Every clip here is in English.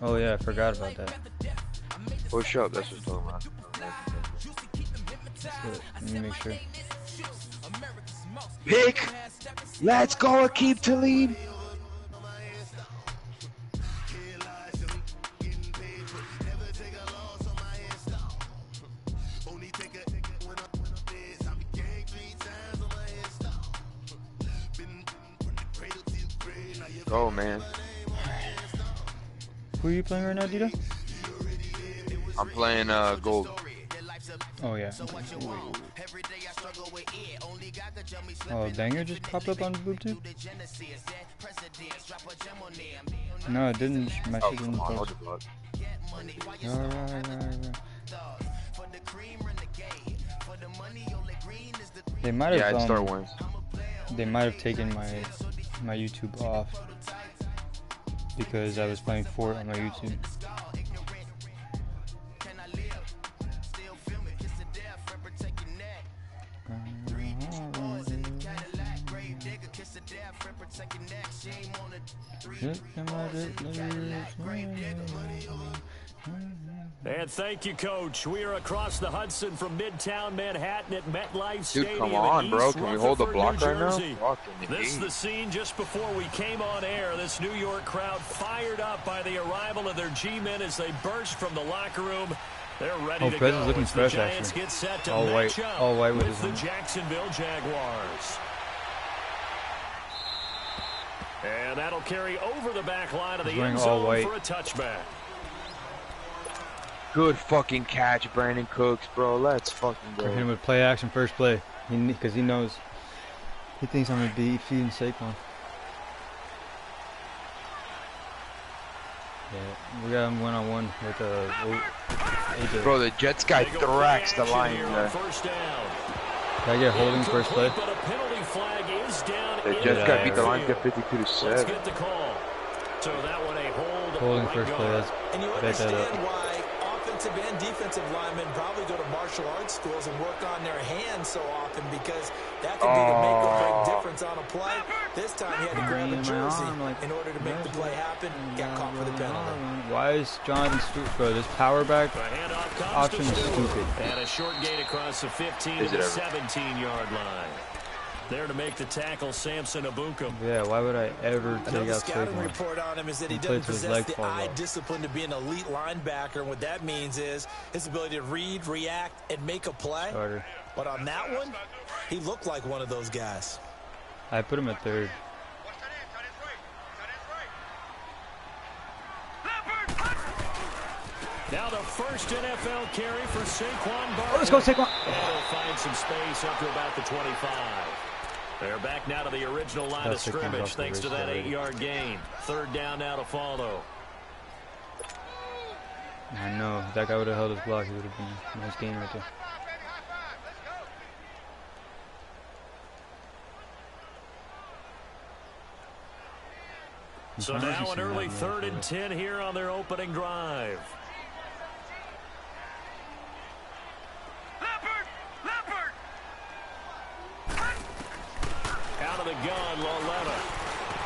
Oh yeah, I forgot about that. Push up, that's what's talking about. Let me make sure. Pick! Let's go, Akeem Talib! Go, man. Who are you playing right now, Dito? I'm playing gold. Oh yeah. Oh, banger just popped up on BoobTube? No, it didn't. My shit didn't post. Right. They might have. Yeah, I'd start once. They might have taken my YouTube off because I was playing Fort on my YouTube. And thank you, Coach. We are across the Hudson from Midtown Manhattan at MetLife Stadium. Dude, come on, bro. Can we hold the block right now? This is the scene just before we came on air. This New York crowd fired up by the arrival of their G-men as they burst from the locker room. They're ready to go. Is looking fresh, the Giants actually. get set to all match white, up all white with the Jacksonville Jaguars. And that'll carry over the back line of the end zone for a touchback. Good fucking catch, Brandon Cooks, bro. Let's fucking go. Hit him with play action first play. Because he knows. He thinks I'm going to be feeding Saquon. Yeah, we got him one-on-one with AJ. Bro, the Jets guy thracks the line there. First down. Did I get holding first play? But a penalty flag is down. The Jets guy beat the line, get 52 to 7. Let's get the call. So that one a hold. Holding first play. That's and you understand why offensive and defensive linemen probably go to martial arts schools and work on their hands so often, because that can be the make or break difference on a play. This time he had to grab a jersey in order to make the play happen. Got caught for the penalty. Why is Jonathan stupid, bro? This power back option is stupid. And a short gain across the 15 to the 17-yard line. There to make the tackle, Samson Abukum. Yeah, why would I ever take out the scouting Saquon? report on him is that he doesn't possess the eye discipline to be an elite linebacker. And what that means is his ability to read, react, and make a play. Starter. But on that one, he looked like one of those guys. I put him at third. Now the first NFL carry for Saquon Barkley. Oh, let's go, Saquon. And he'll find some space up to about the 25. They're back now to the original line of scrimmage thanks to that 8-yard gain. Third down now to follow. I know. If that guy would have held his block, he would have been a nice game right there. So now an early 3rd and 10 here on their opening drive. Out of the gun, Loletta.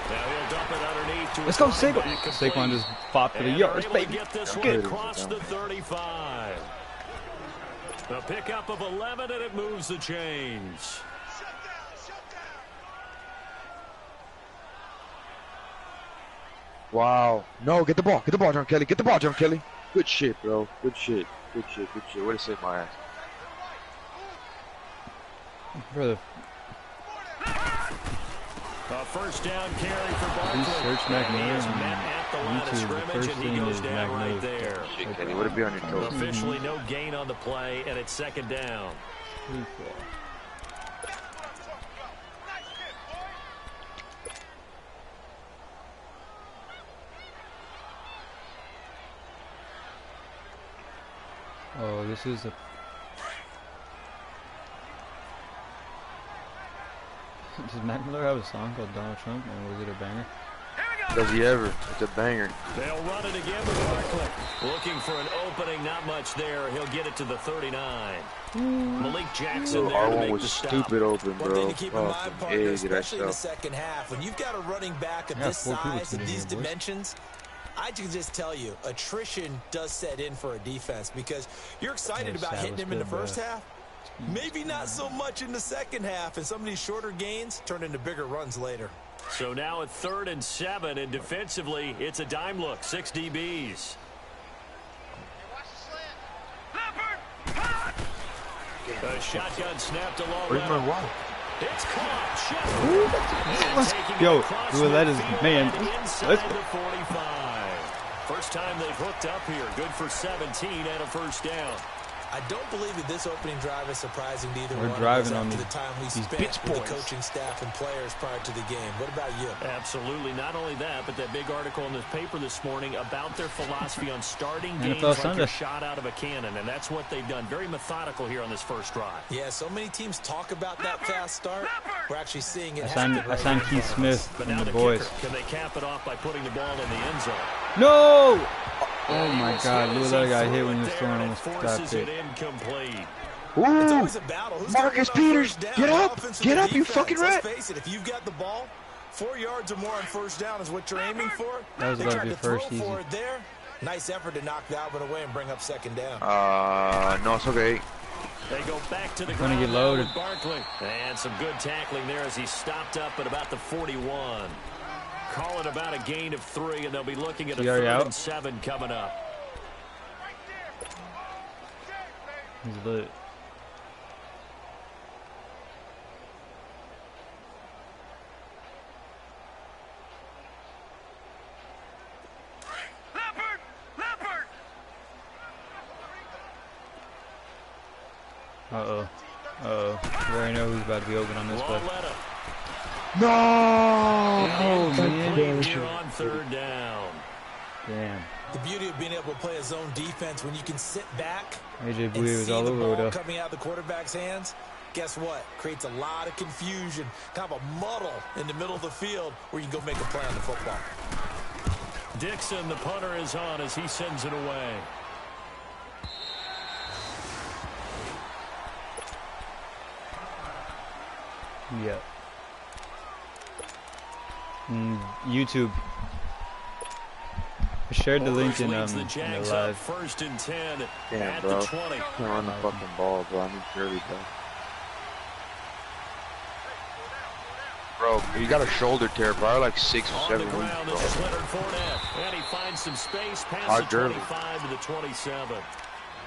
Now he'll dump it underneath to. Let's go, Saquon. Saquon just fought for the yards, baby. Get this one across the 35. A pickup of 11, and it moves the chains. Wow. No, get the ball. Get the ball, John Kelly. Get the ball, John Kelly. Good shit, bro. Good shit. Good shit. Good shit. Way to save my ass. Brother. A first down carry for Barkley. Search McNair at the line of scrimmage, and he goes down right there. Shit, Kenny. What it be on your toes? Officially no gain on the play, and it's second down. Oh, this is a... Does Mac Miller have a song called Donald Trump, and was it a banger? Does he ever? It's a banger. They'll run it again with Barkley. Looking for an opening, not much there. He'll get it to the 39. Malik Jackson there to R1 make was the stop. stupid open, bro. One thing to keep in mind, partner, especially in the second half, when you've got a running back of this size and these dimensions, I can just tell you, attrition does set in for a defense because you're excited about hitting him in the first half. Maybe not so much in the second half, and some of these shorter gains turn into bigger runs later. So now at 3rd and 7, and defensively, it's a dime look, 6 DBs. A shotgun snapped along. It's caught. Yo, Rouletta's man. Inside the 45. First time they've hooked up here. Good for 17 and a first down. I don't believe that this opening drive is surprising to either one We're of driving us on after the time we spent with the coaching staff and players prior to the game. What about you? Absolutely. Not only that, but that big article in the paper this morning about their philosophy on starting games NFL like Sunday. a shot out of a cannon, and that's what they've done. Very methodical here on this first drive. Yeah, so many teams talk about that fast start. We're actually seeing it I happen. signed Keith Smith But and now the the boys. kicker, can they cap it off by putting the ball in the end zone? No! Oh my God, Louisetta got hit when he was throwing almost forces it that incomplete. It's Ooh, always a battle. Who's Marcus gonna win on Peters, first down? get The up, offense or get the up, you defense? fucking Let's rat. face it, if you've got the ball, 4 yards or more on first down is what you're aiming for. That was They about to tried be to throw first easy. for it there. Nice effort to knock that one away and bring up second down. No, it's okay. They go back to the Gonna ground get now loaded. with Barkley. And some good tackling there as he stopped up at about the 41. Call it about a gain of 3, and they'll be looking at a He already 3rd out? and 7 coming up. He's lit. Uh-oh. Uh-oh. We already know who's about to be open on this play. Louisetta. No! Oh, man. Incomplete here on 3rd down. Damn. The beauty of being able to play a zone defense when you can sit back AJ and Bouye see was all the over ball though. coming out of the quarterback's hands. Guess what? Creates a lot of confusion, kind of a muddle in the middle of the field where you can go make a play on the football. Dixon, the punter, is on as he sends it away. Yep. YouTube. I shared the link in Leads the Jags up live. 1st and 10 Damn, at bro. the 20. Can't run the fucking ball, bro. I need Jerry, bro. Bro, you got a shoulder tear, probably like 6 or On 7 the weeks, ground, bro. this is Leonard Fournette. And he finds some space past Hard the Jerry. 25 to the 27.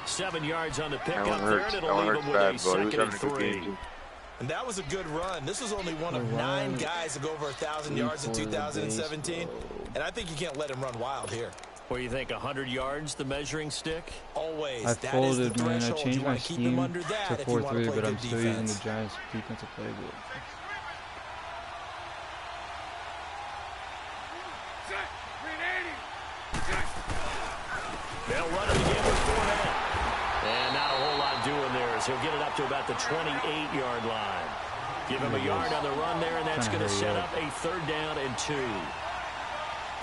7 yards on the That pickup one there, hurts. and That it'll one leave hurts him with a bad, bro. He was second and having a good 3. game, too. And that was a good run. This was only one of 9 guys to go over 1,000 yards in 2017. And I think you can't let him run wild here. What do you think, 100 yards, the measuring stick? Always. I That is the folded, man. I threshold. You changed my want to keep him scheme under that to if you want to 4-3, play but I'm good still using defense. the Giants' defensive playbook. They'll run it again with Fournette. And not a whole lot doing there as he'll get it up to about the 28-yard line. Give him a yard on the run there, and that's going to set up a 3rd down and 2.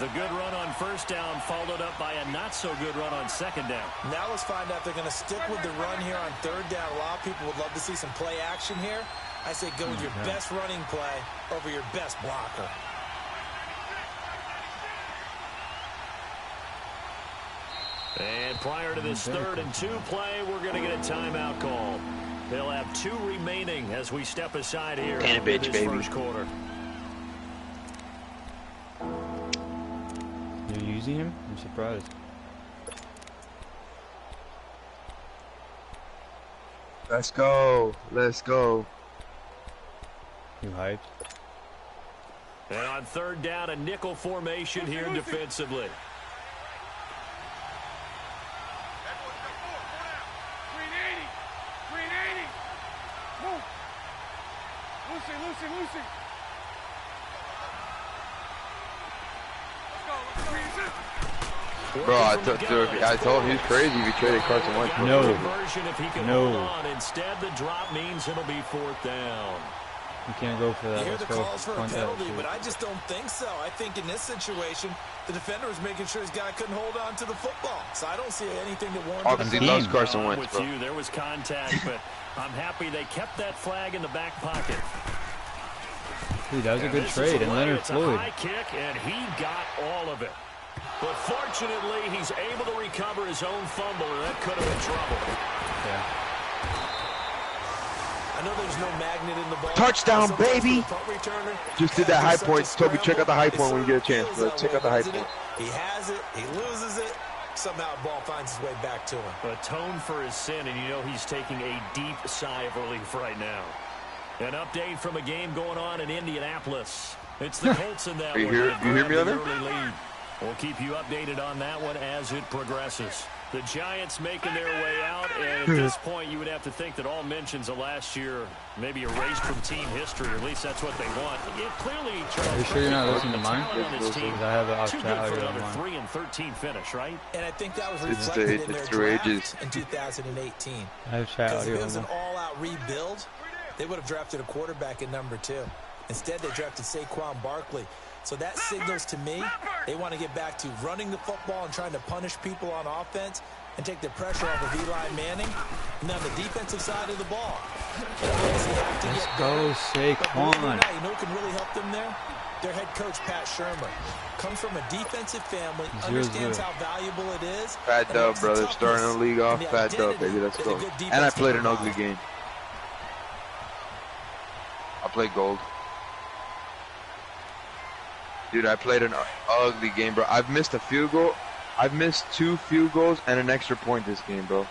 The good run on 1st down followed up by a not-so-good run on 2nd down. Now let's find out if they're going to stick with the run here on 3rd down. A lot of people would love to see some play action here. I say go with your best running play over your best blocker. And prior to this 3rd and 2 play, we're going to get a timeout call. They'll have 2 remaining as we step aside here in this first quarter. You're using him? I'm surprised. Let's go. Let's go. You hyped? And on 3rd down, a nickel formation here defensively. Lucy. Bro, I told him he was crazy if he traded Carson Wentz. No. Instead, the drop means it'll be 4th down. You can't go for that. You hear Let's the go. calls for a Punt that penalty, shit. but I just don't think so. I think in this situation, the defender was making sure his guy couldn't hold on to the football. So I don't see anything that warrants Oh, a because he penalty. loves Carson I'm Wentz, with bro. you. There was contact, but I'm happy they kept that flag in the back pocket. Dude, that was a And good this is trade. And away. Leonard It's a Floyd. high kick, and he got all of it. But fortunately, he's able to recover his own fumble, and that could have been trouble. Yeah. I know there's no magnet in the ball. Touchdown, baby! Just did that high point. Toby, check out the high point when you get a chance, bro. Check out the high point. He has it. He loses it. Somehow the ball finds its way back to him. Atone for his sin, and you know he's taking a deep sigh of relief right now. An update from a game going on in Indianapolis. It's the Colts in that one. You hear me on there? We'll keep you updated on that one as it progresses. The Giants making their way out, and at this point, you would have to think that all mentions of last year maybe erased from team history, or at least that's what they want. Clearly, Charles, Are you sure you're not listening to mine? Because I have it off too chat good for audio on another mine. 3-13 finish, right? And I think that was reflected in their draft in 2018. I have chat Because if audio it was on an mine. all-out rebuild, they would have drafted a quarterback at number 2. Instead, they drafted Saquon Barkley. So that signals to me they want to get back to running the football and trying to punish people on offense and take the pressure off of Eli Manning. And on the defensive side of the ball, Let's go, Saquon. You know who can really help them there? Their head coach, Pat Shermer. Comes from a defensive family, understands how valuable it is. Fat dub, brother. Starting the league off, fat dub, baby. Let's go. And I played an ugly game. I played gold. Dude, I played an ugly game, bro. I've missed a field goal. I've missed 2 field goals and an extra point this game, bro. A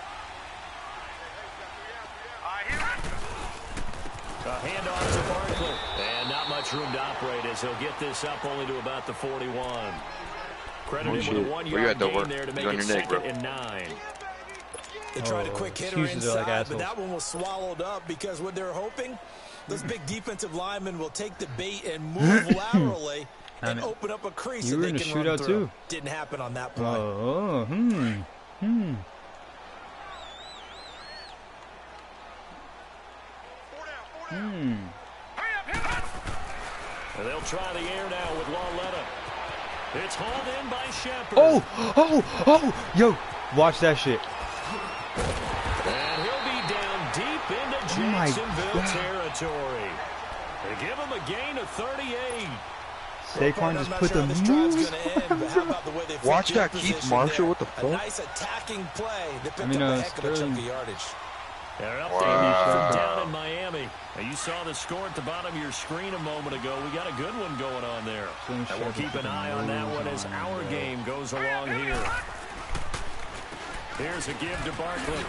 handoff to Barkley. And not much room to operate as he'll get this up only to about the 41. Credited with a 1-yard gain there to make it 2nd and 9. They tried a quick hitter inside, but that one was swallowed up because what they're hoping, those big defensive linemen will take the bait and move laterally and open up a crease that they can run through. Too. Didn't happen on that play. They'll try the air now with Lauletta. It's hauled in by Shepard. Yo, watch that shit. And he'll be down deep into Jacksonville territory. They give him a gain of 38. Saquon just put the moves. Watch that Keith Marshall. What the fuck? A nice attacking play that picked up a heck of a chunk of yardage. They're updating down in Miami. Now you saw the score at the bottom of your screen a moment ago. We got a good one going on there. And we'll keep an eye on that one as our game goes along here. Here's a give to Barkley.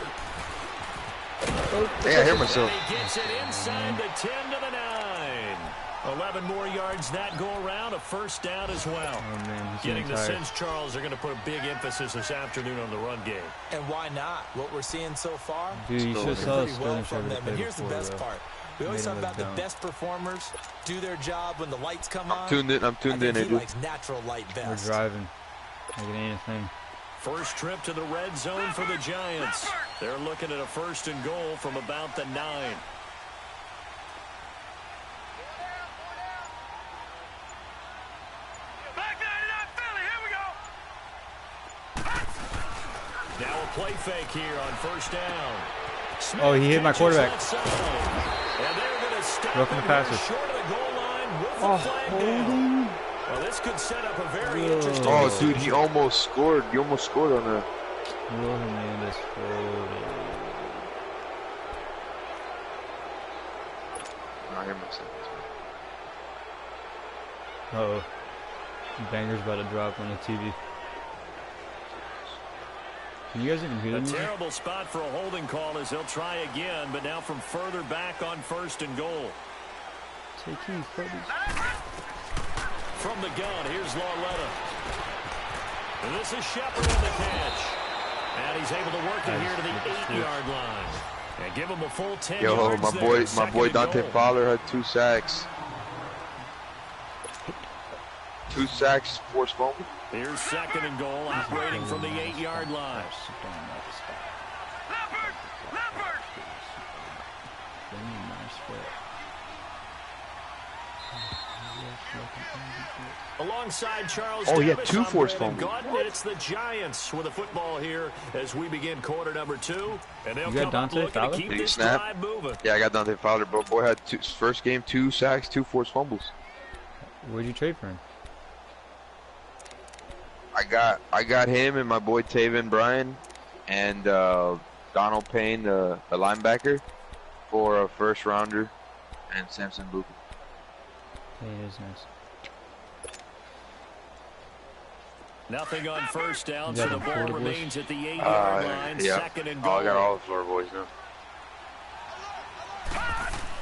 Hey, I hear myself. He gets it inside the 10 to the 9. 11 more yards that go around, a first down as well. Oh, man, getting the sense, Charles, they're going to put a big emphasis this afternoon on the run game. And why not? What we're seeing so far, dude, you should saw the well from them. And here's the best part. We always talk about the best performers do their job when the lights come on. I'm tuned in. He likes natural light best. We're driving. Making anything. First trip to the red zone for the Giants. They're looking at a 1st and goal from about the 9. Now a play fake here on 1st down. Smith he hit my quarterback. And they're going to stop Broken the passer. short of the goal line with the flag down. Well, this could set up a very interesting. Oh, dude, he almost scored. He almost scored on that. I hear myself. Uh-oh. Banger's about to drop on the TV. Can you guys even hear them? A terrible spot for a holding call as they'll try again, but now from further back on 1st and goal. Take keys, buddies. From the gun, here's Lauletta. And this is Shepard on the catch. And he's able to work it here to the 8-yard line. And give him a full 10 yards my boy Dante Fowler had 2 sacks. 2 sacks, forced fumble. Here's 2nd and goal, operating from the 8-yard line. Alongside Charles Davis, 2 forced fumbles. It's the Giants with the football here as we begin quarter number 2. And they'll come up looking to keep this drive moving. Yeah, I got Dante Fowler, bro. Boy had first game 2 sacks, 2 forced fumbles. Where'd you trade for him? I got him and my boy Taven Bryan and Donald Payne, the linebacker, for a first rounder, and Samson Buka. He is nice. Nothing on first down, so the ball remains at the 8-yard line. Yeah. Second and goal. I got all the Florida boys now.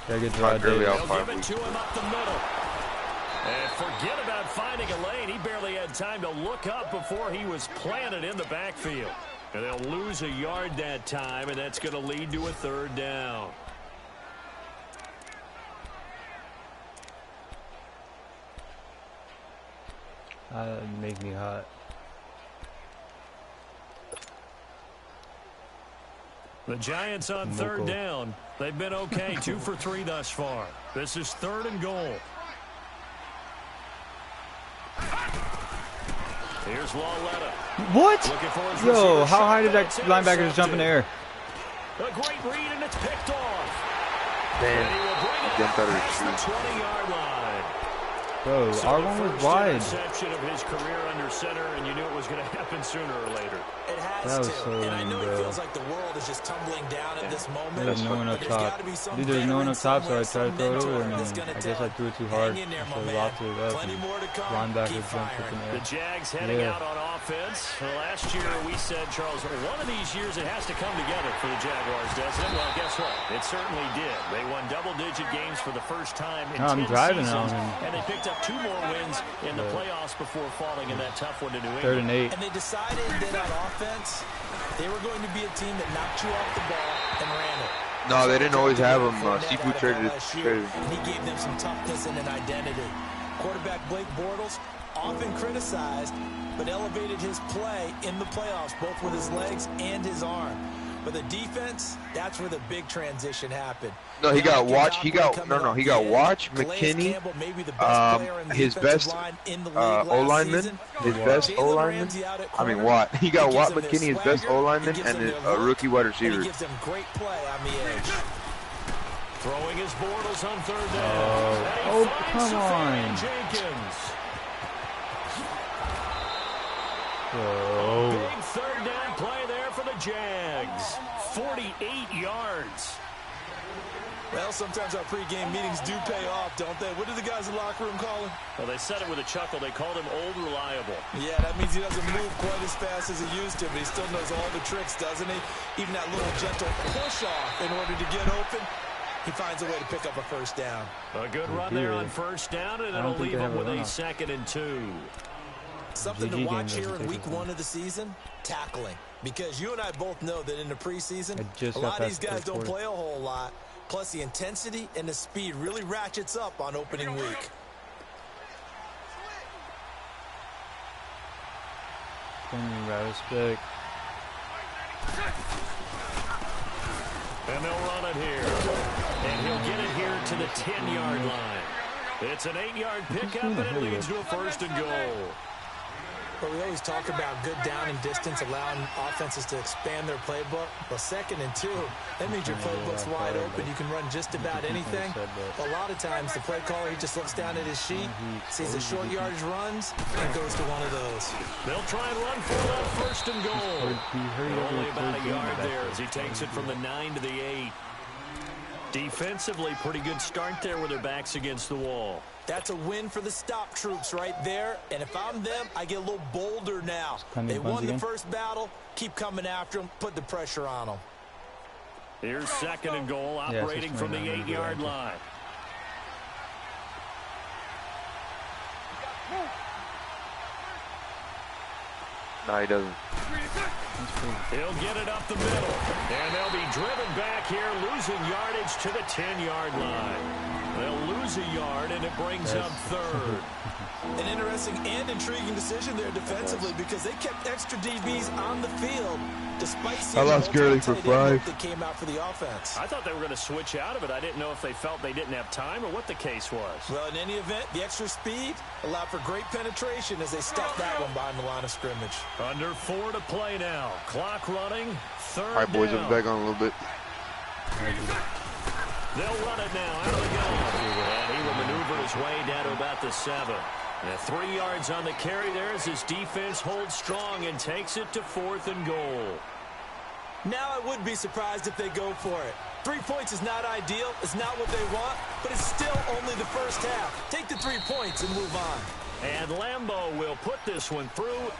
Gotta get Gerard Davis. They'll give it to him up the middle. And forget about finding a lane. He barely had time to look up before he was planted in the backfield. And they'll lose a yard that time, and that's going to lead to a third down. Make me hot. The Giants on third down. They've been okay, 2 for 3 thus far. This is third and goal. Here's Lawletta. What? Yo, how high did that linebacker just jump in the air? A great read, and it's picked off. Damn. And he will bring it Jumped out of past his the 20-yard line. Bro, So our the one was first wide. interception of his career under center, and you knew it was going to happen sooner or later. It has That was to. so And I know lame, it bro. feels like the world is just tumbling down at this moment. There's no one up But top. gotta be some Dude, there's no one up top, so I tried to throw it over, and that's gonna I guess tell I it. threw it too hard. Hang in there, So my I man. locked it up. Plenty more to come. Linebacker Keep jumped up in firing. the The air. Jags heading out on offense. Last year we said, Charles, one of these years it has to come together for the Jaguars, doesn't it? Well, guess what? It certainly did. They won double-digit games for the first time in 10 I'm driving seasons, now, and they picked up 2 more wins in the playoffs before falling in that tough one to New England. 3rd and 8. And they decided that on offense, they were going to be a team that knocked you off the ball and ran it. No, they didn't always have him. Fournette Seafood out of traded LSU, it. and he gave them some toughness and an identity. Quarterback Blake Bortles, often criticized, but elevated his play in the playoffs, both with his legs and his arm. But the defense, that's where the big transition happened. No, he got Watch. He got Watch, Calais McKinney, Campbell, maybe the best player in the his defensive best line in the league last O-lineman, season. his best Jalen O-lineman. Ramsey out at I mean corner. Watt. He got He Watt, gives them McKinney, his their best swagger, O-lineman, he gives and them his their look, rookie wide and he receiver. gives them great play on the edge. Throwing his Bortles on third down. Oh, come on. Jenkins. Oh. Big third down play there for the Jags. 48 yards. Well, sometimes our pregame meetings do pay off, don't they? What do the guys in the locker room call him? Well, they said it with a chuckle. They called him Old Reliable. Yeah, that means he doesn't move quite as fast as he used to, but he still knows all the tricks, doesn't he? Even that little gentle push-off in order to get open, he finds a way to pick up a first down. A good run there on first down, and it'll leave him with a 2nd and 2. Something to watch here in week 1 of the season, tackling. Because you and I both know that in the preseason, a lot of these guys don't play a whole lot. Plus, the intensity and the speed really ratchets up on opening week. Respect. And they'll run it here. And he'll get it here to the 10-yard line. It's an 8-yard pickup, and it leads to a 1st and goal. But we always talk about good down and distance, allowing offenses to expand their playbook. Well, 2nd and 2, that means your playbook's wide open. You can run just about anything. A lot of times, the play caller, he just looks down at his sheet, sees the short yardage runs, and goes to one of those. They'll try and run for that 1st and goal. Only about a yard there as he takes it from the 9 to the 8. Defensively, pretty good start there with their backs against the wall. That's a win for the stop troops right there. And if I'm them, I get a little bolder now. They won the first battle. Keep coming after them. Put the pressure on them. Here's 2nd and goal, operating from the 8-yard line. No, he doesn't. He'll get it up the middle. And they'll be driven back here, losing yardage to the 10-yard line. They'll lose a yard, and it brings up 3rd. An interesting and intriguing decision there defensively because they kept extra DBs on the field despite seeing I lost Gurley for 5. that came out for the offense. I thought they were going to switch out of it. I didn't know if they felt they didn't have time or what the case was. Well, in any event, the extra speed allowed for great penetration as they stuffed that one behind the line of scrimmage. Under 4 to play now. Clock running. 3rd All right, boys, down. I'm back on a little bit. They'll run it now out of the gun. And he will maneuver his way down to about the 7. And 3 yards on the carry there as his defense holds strong and takes it to 4th and goal. Now I wouldn't be surprised if they go for it. 3 points is not ideal. It's not what they want, but it's still only the first half. Take the 3 points and move on. And Lambeau will put this one through.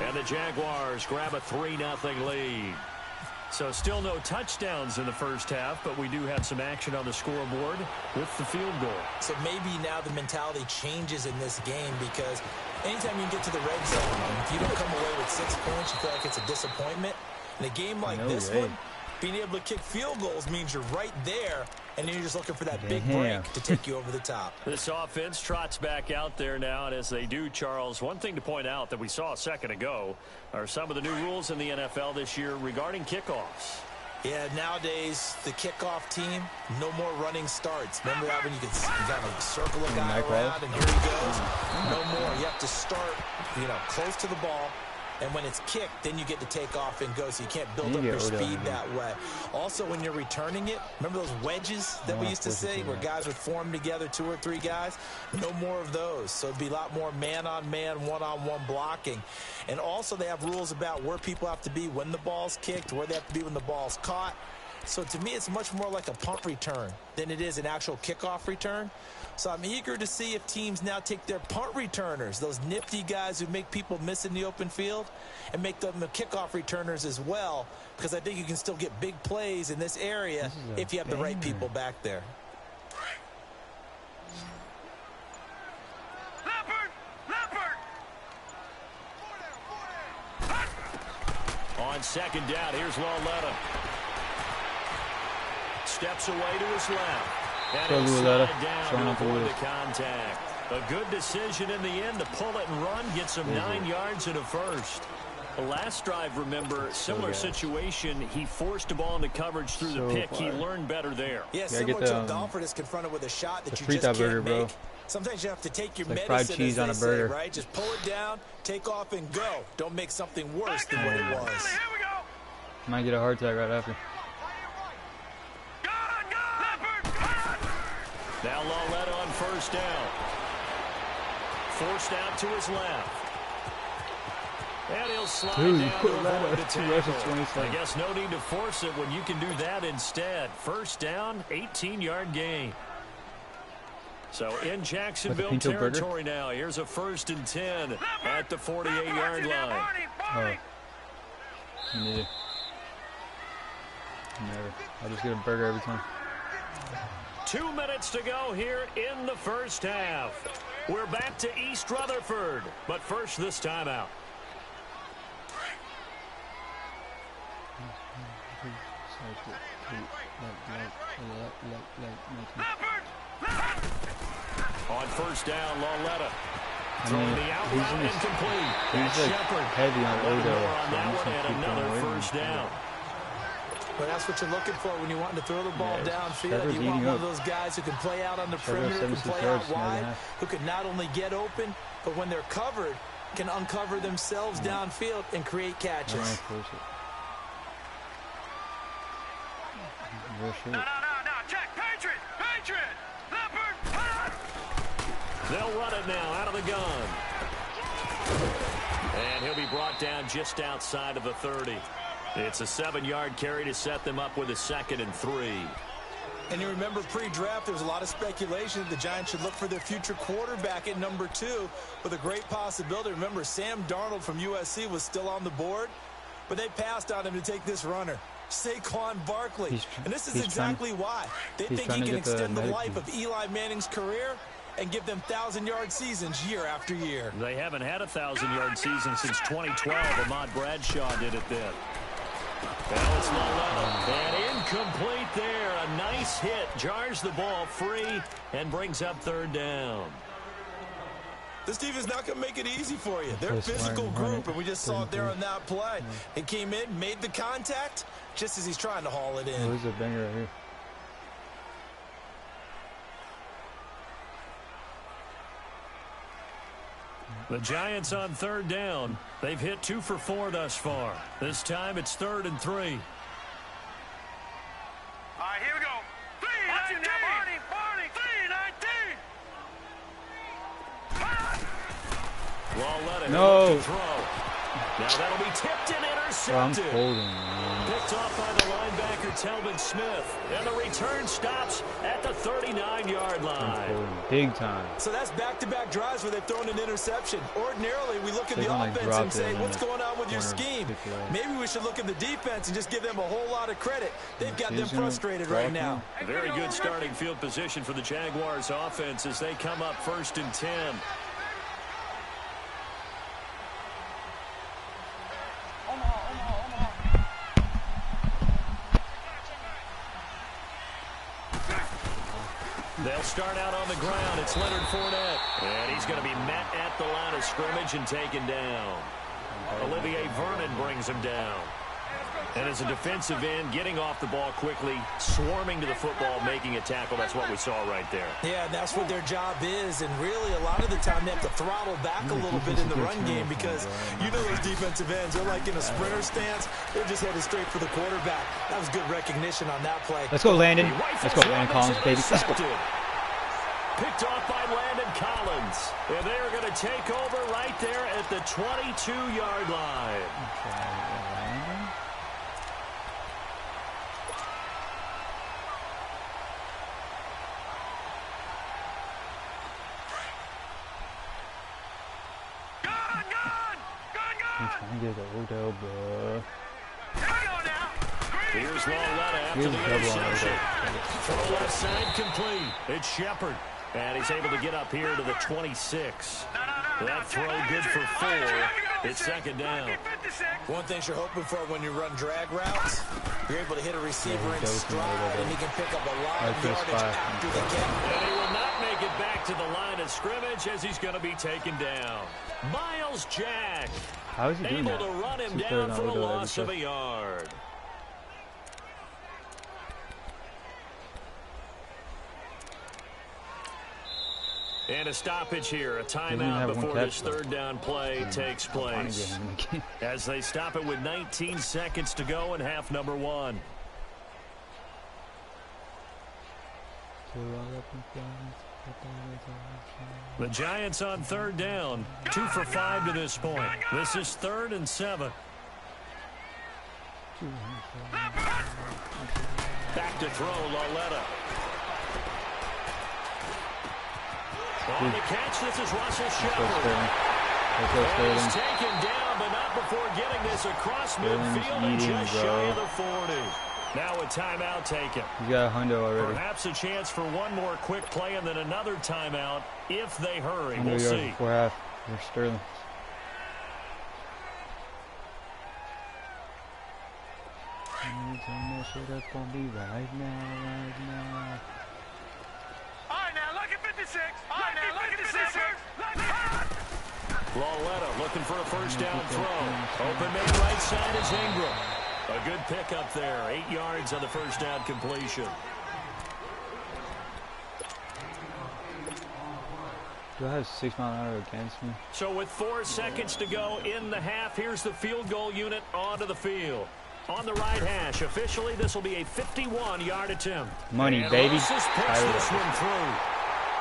And the Jaguars grab a 3-0 lead. So still no touchdowns in the first half, but we do have some action on the scoreboard with the field goal. So maybe now the mentality changes in this game, because anytime you get to the red zone, and if you don't come away with 6 points, you feel like it's a disappointment. In a game like this one, being able to kick field goals means you're right there, and then you're just looking for that big break to take you over the top. This offense trots back out there now, and as they do, Charles, one thing to point out that we saw a second ago are some of the new rules in the NFL this year regarding kickoffs. Yeah, nowadays, the kickoff team, no more running starts. Remember that when you could kind of circle a guy around, and here he goes? No more. You have to start, close to the ball. And when it's kicked, then you get to take off and go, so you can't build up your speed that way. Also, when you're returning it, remember those wedges that we used to say where guys would form together, 2 or 3 guys? No more of those. So it'd be a lot more man-on-man, one-on-one blocking. And also they have rules about where people have to be when the ball's kicked, where they have to be when the ball's caught. So to me, it's much more like a punt return than it is an actual kickoff return. So I'm eager to see if teams now take their punt returners, those nifty guys who make people miss in the open field, and make them the kickoff returners as well, because I think you can still get big plays in this area if you have the right people back there. On second down, here's Lauletta. Steps away to his left. And he'll slide down to avoid the contact. A good decision in the end to pull it and run, get some 9 yards and a first. The last drive, remember, similar situation. He forced a ball into coverage through the pick. He learned better there. Yeah, similar to a golfer that's confronted with a shot that you just can't make. Sometimes you have to take your medicine, as they say, right? Just pull it down, take off, and go. Don't make something worse than what it was. Might get a heart attack right after. Now Lauletta on first down. Forced out to his left. And he'll slide down to avoid the tackle. I guess no need to force it when you can do that instead. First down, 18-yard gain. So in Jacksonville territory now. Here's a 1st and 10 at the 48-yard line. Oh. Neither. Never. I just get a burger every time. 2 minutes to go here in the first half. We're back to East Rutherford, but first this timeout. On first down, Lauletta. Throwing the out route incomplete. He's like heavy on Odo. On that one, and another first down. Well, that's what you're looking for when you want to throw the ball downfield. You want one of those guys who can play out on the perimeter, can play out wide, who can not only get open, but when they're covered, can uncover themselves downfield and create catches. No, check, Patriot! They'll run it now out of the gun. And he'll be brought down just outside of the 30. It's a 7-yard carry to set them up with a 2nd and 3. And you remember pre-draft, there was a lot of speculation that the Giants should look for their future quarterback at number 2 with a great possibility. Remember, Sam Darnold from USC was still on the board, but they passed on him to take this runner, Saquon Barkley. And this is exactly why. They think he can extend the life of Eli Manning's career and give them 1,000-yard seasons year after year. They haven't had a 1,000-yard season since 2012. Ahmad Bradshaw did it then. Now it's Lauletta. And incomplete there. A nice hit. Jars the ball free and brings up 3rd down. This team is not going to make it easy for you. They're a physical group, and we just saw it there on that play. He came in, made the contact, just as he's trying to haul it in. Oh, there's a banger right here. The Giants on 3rd down. They've hit 2 for 4 thus far. This time it's 3rd and 3. All right, here we go. 3-19. 3-19. No. Now that'll be tipped and Bro, I'm intercepted. holding, man. Picked off by the linebacker, Telvin Smith. And the return stops at the 39-yard I'm line. holding big time. So that's back-to-back drives where they've thrown an interception. Ordinarily, we look at They the don't, like, offense drop and say, it what's and going on with your corner scheme? pick it up. Maybe we should look at the defense and just give them a whole lot of credit. They've got them He's gonna frustrated drop right now. A very good starting field position for the Jaguars offense as they come up 1st and 10. They'll start out on the ground. It's Leonard Fournette. And he's going to be met at the line of scrimmage and taken down. Olivier Vernon brings him down. And as a defensive end, getting off the ball quickly, swarming to the football, making a tackle. That's what we saw right there. Yeah, and that's what their job is. And really, a lot of the time, they have to throttle back a little bit in the run game because you know those defensive ends, they're like in a sprinter stance. They're just headed straight for the quarterback. That was good recognition on that play. Let's go, Landon. Let's go, Landon Collins, baby. Let's go. Picked off by Landon Collins. And they are going to take over right there at the 22-yard line. I'm trying to get the Odell, bro. Here's Lawletta after Here's the double on interception. Odell. Throw left side complete. It's Shepard. And he's able to get up here to the 26. That throw good for 4. It's 2nd down. One thing you're hoping for when you run drag routes, you're able to hit a receiver in stride, and he can pick up a lot of yardage after the catch. And he will not make it back to the line of scrimmage as he's going to be taken down. Miles Jack How is he doing able that? to run him 2/3 down on for a Odell every loss of a touch. yard. And a stoppage here, a timeout before this 3rd down play takes place. As they stop it with 19 seconds to go in half number 1. The Giants on 3rd down, 2 for 5 to this point. This is 3rd and 7. Back to throw, Lawletta. On the catch, this is Russell Shepard. And he's taken down, but not before getting this across midfield and just shy of the 40. Now a timeout taken. You got a hundo already. Perhaps a chance for one more quick play and then another timeout if they hurry. 100 We'll yards see. before half. There's Sterling. Turn that shit up on me right now. All right, now, look at 56. All right, now, look at 56. Lawletta looking for a first down throw. Open man right side is Ingram. A good pickup there. 8 yards on the first down completion. Do I have 6 mile an hour against me? So with 4 seconds to go in the half, here's the field goal unit onto the field. On the right hash, officially this will be a 51-yard attempt. Money, and baby. Russ's picks this one through.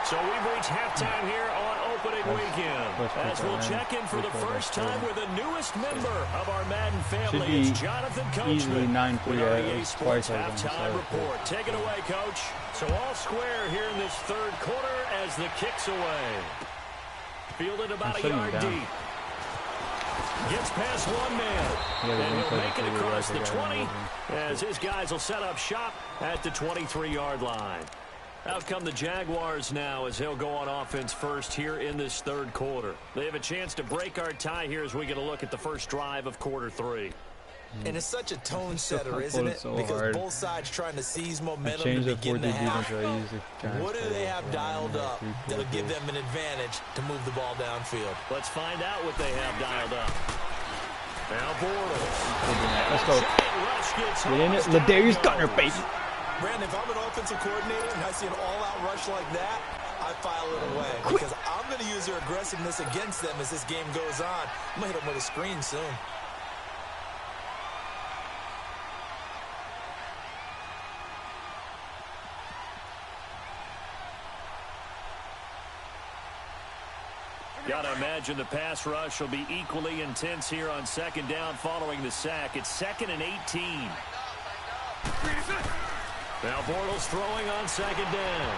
So we've reached halftime here on opening weekend. As we'll check in for the first time with the newest member of our Madden family. It's Jonathan easily Coachman 9-3 with our EA Sports twice I was on the halftime side. report. Take it away, Coach. So all square here in this 3rd quarter as the kick's away. Fielded about a shutting yard him down. deep. Gets past one man. Yeah, And he'll the make it inside across the the 20 as his guys will set up shop at the 23-yard line. Out come the Jaguars now as he'll go on offense first here in this 3rd quarter. They have a chance to break our tie here as we get a look at the first drive of quarter 3. And it's such a tone setter, isn't it? So because hard. both sides trying to seize momentum Change to the begin the 4-3 half. defense I usually try and What do play. they have dialed up that'll give them an advantage to move the ball downfield? Let's find out what they have dialed up. Now Bortles. Let's go. Get in it. Ladarius Gunner, baby. Brandon, if I'm an offensive coordinator and I see an all-out rush like that, I file it away because I'm going to use their aggressiveness against them as this game goes on. I'm going to hit them with a screen soon. Got to imagine the pass rush will be equally intense here on second down following the sack. It's 2nd and 18. Now Bortles throwing on second down.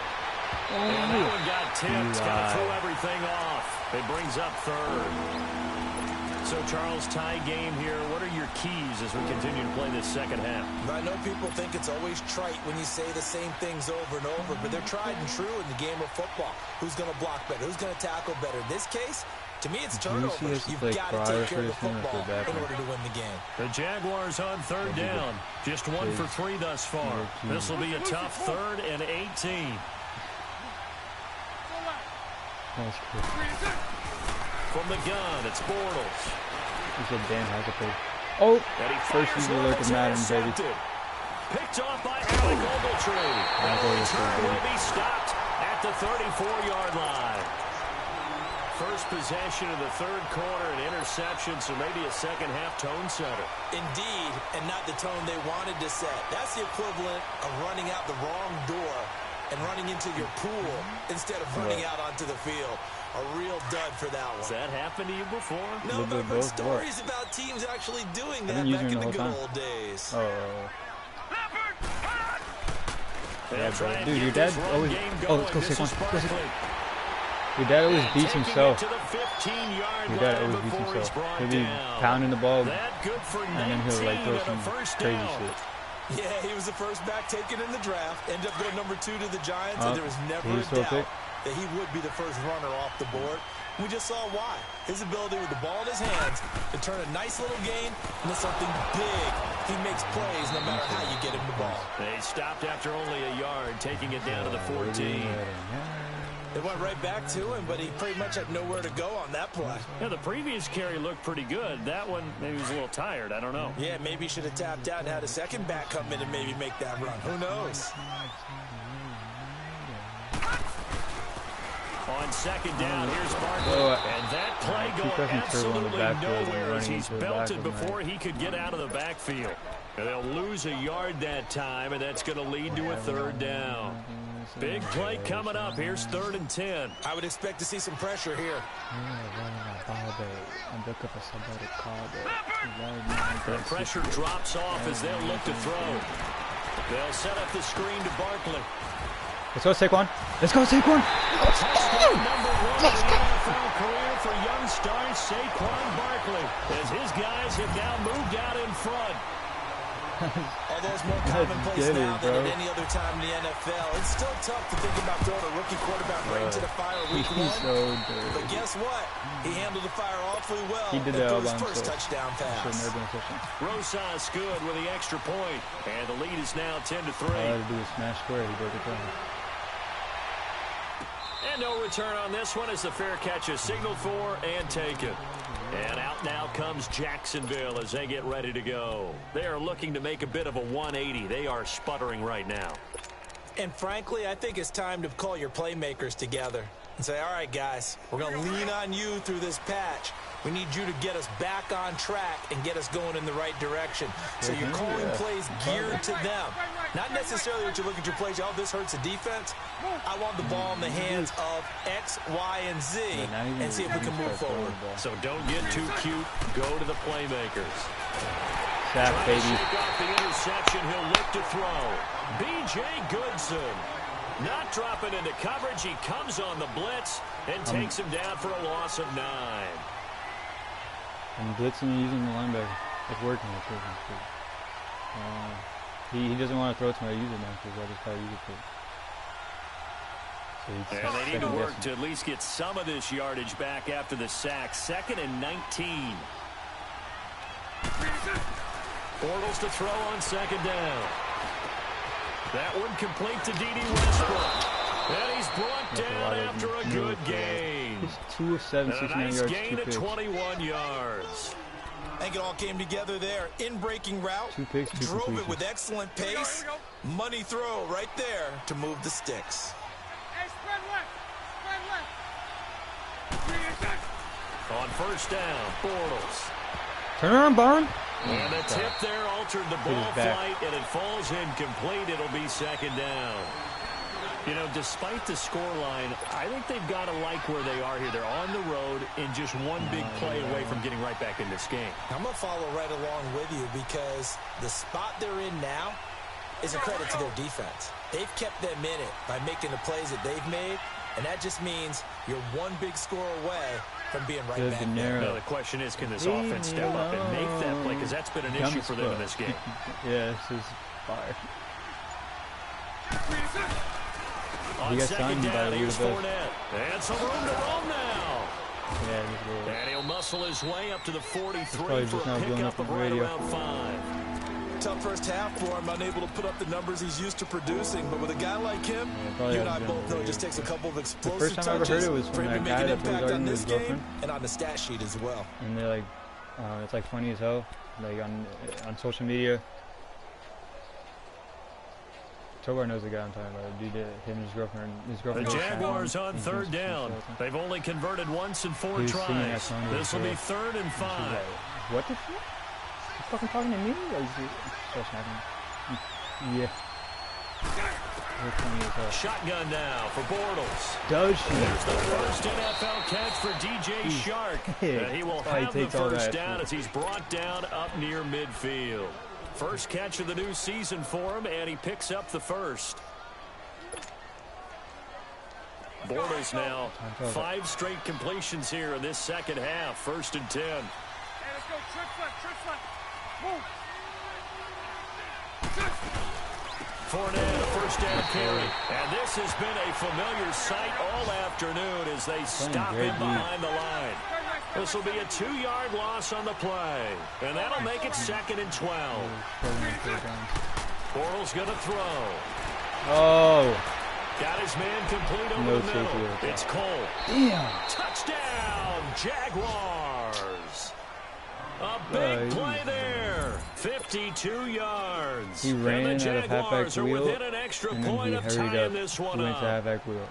And that one got tipped. Got to throw everything off. It brings up 3rd. So, Charles, tie game here. What are your keys as we continue to play this second half? I know people think it's always trite when you say the same things over and over, but they're tried and true in the game of football. Who's going to block better? Who's going to tackle better? In this case, to me, it's turnovers. You've got to take care of the football in order to win the game. The Jaguars on 3rd down. Just 1 for 3 thus far. This will be a tough 3rd and 18. From the gun, it's Bortles. He said Dan has a play. Oh, first you look at Madden, baby. Picked off by Alec Ogletree. Return will be stopped at the 34-yard line. First possession of the 3rd quarter, an interception, so maybe a second-half tone setter. Indeed, and not the tone they wanted to set. That's the equivalent of running out the wrong door and running into your pool instead of running out onto the field. A real dud for that one. Has that happened to you before? No, but I've heard stories about teams actually doing that back in the good old days. Oh. Yeah, bro. Dude, your dad always... Oh, let's go Saquon. Your dad always beats himself. Your dad always beats himself. He'll be pounding the ball, and then he'll like throw some crazy shit. Yeah, he was the first back taken in the draft. Ended up going number 2 to the Giants, and there was never a doubt that he would be the first runner off the board. We just saw why. His ability with the ball in his hands to turn a nice little gain into something big. He makes plays no matter how you get him the ball. They stopped after only a yard, taking it down to the 14. They went right back to him, but he pretty much had nowhere to go on that play. Yeah, the previous carry looked pretty good. That one, maybe he was a little tired. I don't know. Yeah, maybe he should have tapped out and had a second back come in and maybe make that run. Who knows? On second down, here's Barkley. And that play going absolutely nowhere as he's belted before he could get out of the backfield. And they'll lose a yard that time, and that's going to lead to a 3rd down. Big play coming up. Here's 3rd and 10. I would expect to see some pressure here. The pressure drops off as they'll look to throw. They'll set up the screen to Barkley. Let's go, Saquon. Let's go, Saquon. Touchdown number 1 in the NFL career for young star Saquon Barkley, as his guys have now moved out in front. Although it's more commonplace now than at any other time in the NFL, it's still tough to think about throwing a rookie quarterback right into the fire week 1. But guess what? He handled the fire awfully well. He did that his first touchdown pass. Rosas good with the extra point, and the lead is now 10-3. All I had to do was smash square. He broke it down. And no return on this one as the fair catch is signaled for and taken. And out now comes Jacksonville as they get ready to go. They are looking to make a bit of a 180. They are sputtering right now. And frankly, I think it's time to call your playmakers together and say, all right, guys, we're going to lean on you through this patch. We need you to get us back on track and get us going in the right direction. So you're calling plays geared to them. Not necessarily that you look at your plays, oh, this hurts the defense. I want the ball in the hands of X, Y, and Z and see if we can move forward. So don't get too cute. Go to the playmakers. Sack, baby. Shake off the interception. He'll look to throw. B.J. Goodson. Not dropping into coverage. He comes on the blitz and takes him down for a loss of 9. I'm blitzing and using the linebacker. It's working. He doesn't want to throw to my user now because I just got to use it. So and they need to work to at least get some of this yardage back after the sack. 2nd and 19. Bortles to throw on second down. That one complete to D.D. Westbrook. And he's brought down after a good gain. He's 2 of 7, 69 nice yards, gain of 21 yards. I think it all came together there. In-breaking route. 2 picks, 2 drove completions. it with excellent pace. Money throw right there to move the sticks. Hey, spread left. On first down, Bortles. Turn around, Byron. And the tip there altered the ball flight, and it falls incomplete. It'll be second down. You know, despite the scoreline, I think they've got to like where they are here. They're on the road and just one big play away from getting right back in this game. I'm going to follow right along with you because the spot they're in now is a credit to their defense. They've kept them in it by making the plays that they've made, and that just means you're one big score away from being right back there. Now, the question is, can this offense step up and make that play? Because that's been an issue for them in this game. Yeah, this is fire. On second down, here's Fournette. And some room to roll now. Yeah, he's good. And he'll muscle his way up to the 43 for just a now blowing pickup up of on the right radio. around 5. Tough first half for him, unable to put up the numbers he's used to producing. But with a guy like him, you and I both know it just takes a couple of explosive touches. The first time I ever heard it was for from him to that make guy an that was impact on arguing with this his game girlfriend. and on the stat sheet as well. And they're like, it's like funny as hell, like on social media. Tobar knows the guy I'm talking about. Dude, him and his girlfriend. The Jaguars on third down. They've only converted once in 4 tries. This will be 3rd and 5. Like, what the fuck? You fucking talking to me? Or is he still snapping? Yeah. Shotgun now for Bortles. Does she? There's the first NFL catch for DJ Shark. He will have the first down as he's brought down up near midfield. First catch of the new season for him, and he picks up the first. Bortles now 5 straight completions here in this second half. 1st and 10. Hey, let's go. Trips left. Move. Fournette, a first down carry. And this has been a familiar sight all afternoon as they stop him behind the line. This will be a 2-yard loss on the play. And that'll make it 2nd and 12. Bortles going to throw. Oh. Got his man complete over the middle. It's Cole. Damn. Touchdown, Jaguars. A big play there. 52 yards. He ran and the out of halfback Jaguars are wheel, within an extra and point then of he hurried tying up. this one He went to up. halfback wheel.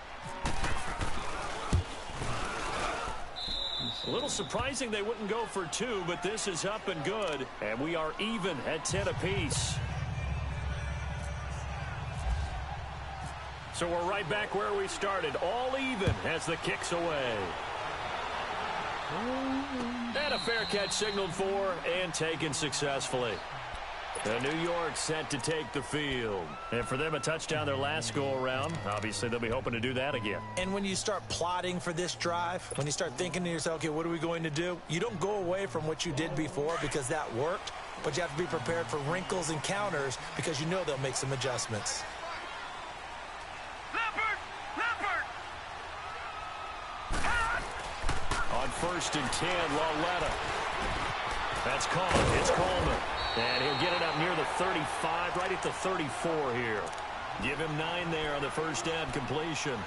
A little surprising they wouldn't go for 2, but this is up and good. And we are even at 10 apiece. So we're right back where we started. All even as the kick's away. And a fair catch signaled for and taken successfully. And New York set to take the field. And for them, a touchdown their last go-around. Obviously, they'll be hoping to do that again. And when you start plotting for this drive, when you start thinking to yourself, okay, what are we going to do? You don't go away from what you did before because that worked, but you have to be prepared for wrinkles and counters because you know they'll make some adjustments. On 1st and 10, Lauletta. That's caught. It's Coleman. And he'll get it up near the 35, right at the 34 here. Give him 9 there on the first down completion.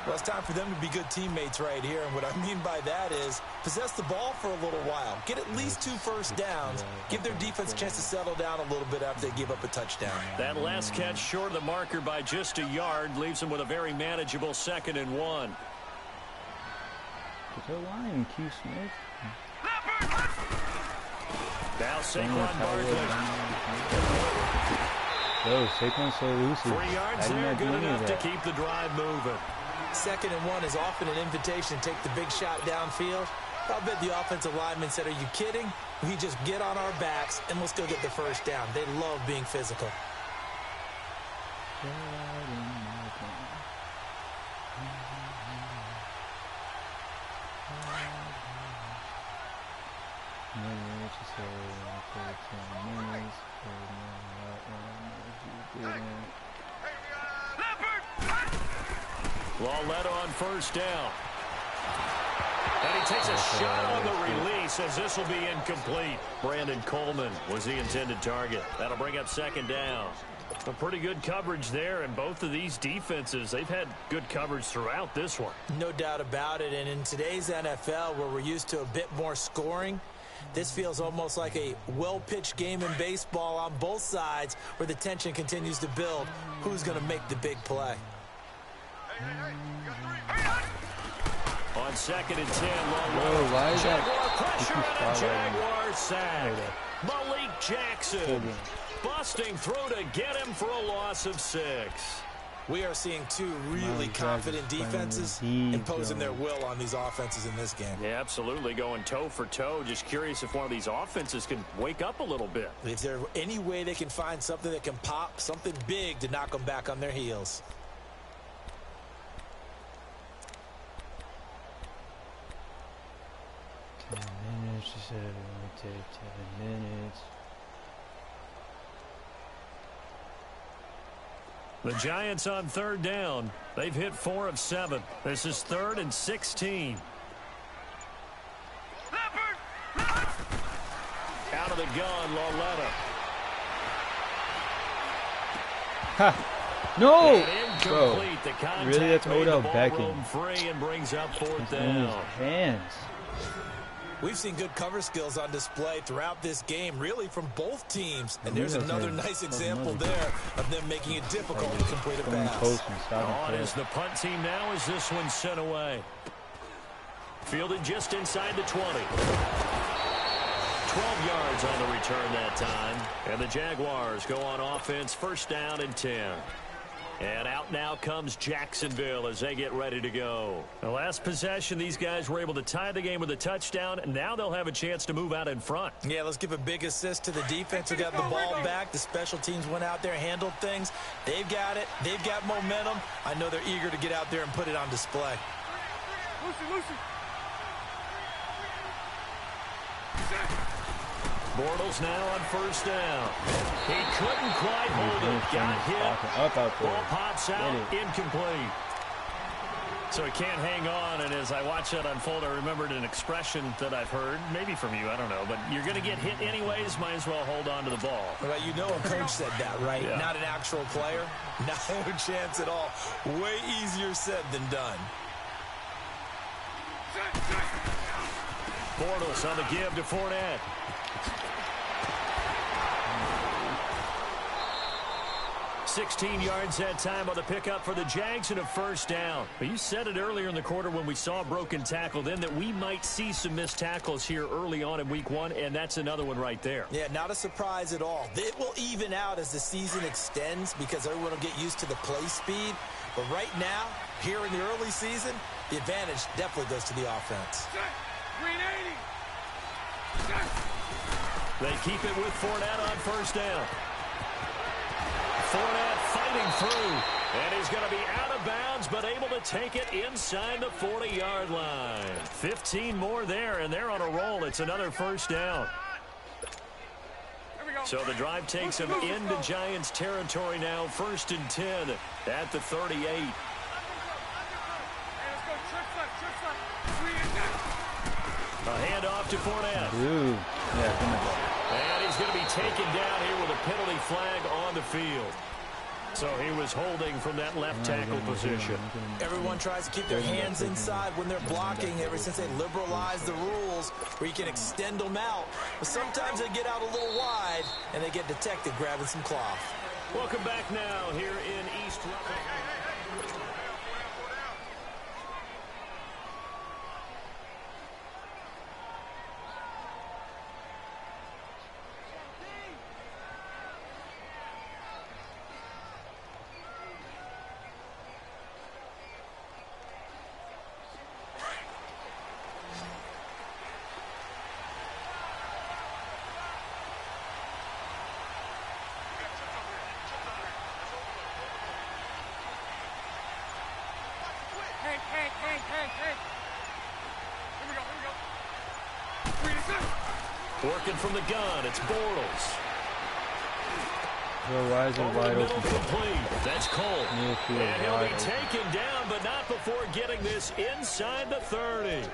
Well, it's time for them to be good teammates right here. And what I mean by that is possess the ball for a little while. Get at least 2 first downs. Give their defense a chance to settle down a little bit after they give up a touchdown. That last catch short of the marker by just a yard leaves him with a very manageable 2nd and 1. Is there a line, Q Smith? Now Saquon Barkley. Yo, Saquon's so elusive. 3 yards there, good enough to keep the drive moving. 2nd and 1 is often an invitation to take the big shot downfield. I'll bet the offensive lineman said, are you kidding? We just get on our backs and let's go get the first down. They love being physical. Lauletta on first down. And he takes a shot on the release as this will be incomplete. Brandon Coleman was the intended target. That'll bring up 2nd down. A pretty good coverage there, and both of these defenses, they've had good coverage throughout this one. No doubt about it, and in today's NFL, where we're used to a bit more scoring, this feels almost like a well-pitched game in baseball on both sides where the tension continues to build. Who's going to make the big play? On 2nd and 10, Whoa, why is that? Jaguar pressure and a Jaguar sack. Malik Jackson busting through to get him for a loss of 6. We are seeing two really confident defenses imposing their will on these offenses in this game. Yeah, absolutely, going toe for toe. Just curious if one of these offenses can wake up a little bit. If there's any way they can find something that can pop, something big to knock them back on their heels. 10 minutes, she said it would take 10 minutes. The Giants on third down. They've hit 4 of 7. This is 3rd and 16. Out of the gun, Lauletta. Ha! No! Bro, really? That's Odell Beckham. Free and brings up 4th It's in his down. hands. We've seen good cover skills on display throughout this game, really from both teams. And there's another nice example there of them making it difficult to complete a pass. On is the punt team now as this one's sent away. Fielded just inside the 20. 12 yards on the return that time. And the Jaguars go on offense, 1st down and 10. And out now comes Jacksonville as they get ready to go. The last possession, these guys were able to tie the game with a touchdown, and now they'll have a chance to move out in front. Yeah, let's give a big assist to the defense who got the ball back. The special teams went out there, handled things. They've got it. They've got momentum. I know they're eager to get out there and put it on display. Lucy. Bortles now on 1st down. He couldn't quite hold it. Got hit. Ball pops out. Incomplete. So he can't hang on, and as I watch that unfold, I remembered an expression that I've heard, maybe from you, I don't know, but you're going to get hit anyways, might as well hold on to the ball. Well, you know a coach said that, right? Yeah. Not an actual player. No chance at all. Way easier said than done. Bortles on the give to Fournette. 16 yards that time on the pickup for the Jags and a 1st down. But you said it earlier in the quarter when we saw a broken tackle then that we might see some missed tackles here early on in week 1, and that's another one right there. Yeah, not a surprise at all. It will even out as the season extends because everyone will get used to the play speed. But right now, here in the early season, the advantage definitely goes to the offense. They keep it with Fournette on 1st down. Fournette fighting through, and he's going to be out of bounds, but able to take it inside the 40-yard line. 15 more there, and they're on a roll. It's another 1st down. So the drive takes them into Giants territory now, 1st and 10 at the 38. A handoff to Fournette. Ooh. Yeah, and he's going to be taken down here with a penalty flag on the field. So he was holding from that left tackle position. Everyone tries to keep their hands inside when they're blocking ever since they liberalized the rules where you can extend them out. But sometimes they get out a little wide and they get detected grabbing some cloth. Welcome back now here in East Rutherford. Working from the gun, it's Bortles. Bro, why is it wide open? Complete. That's Cole. And he'll be taken down, but not before getting this inside the 30.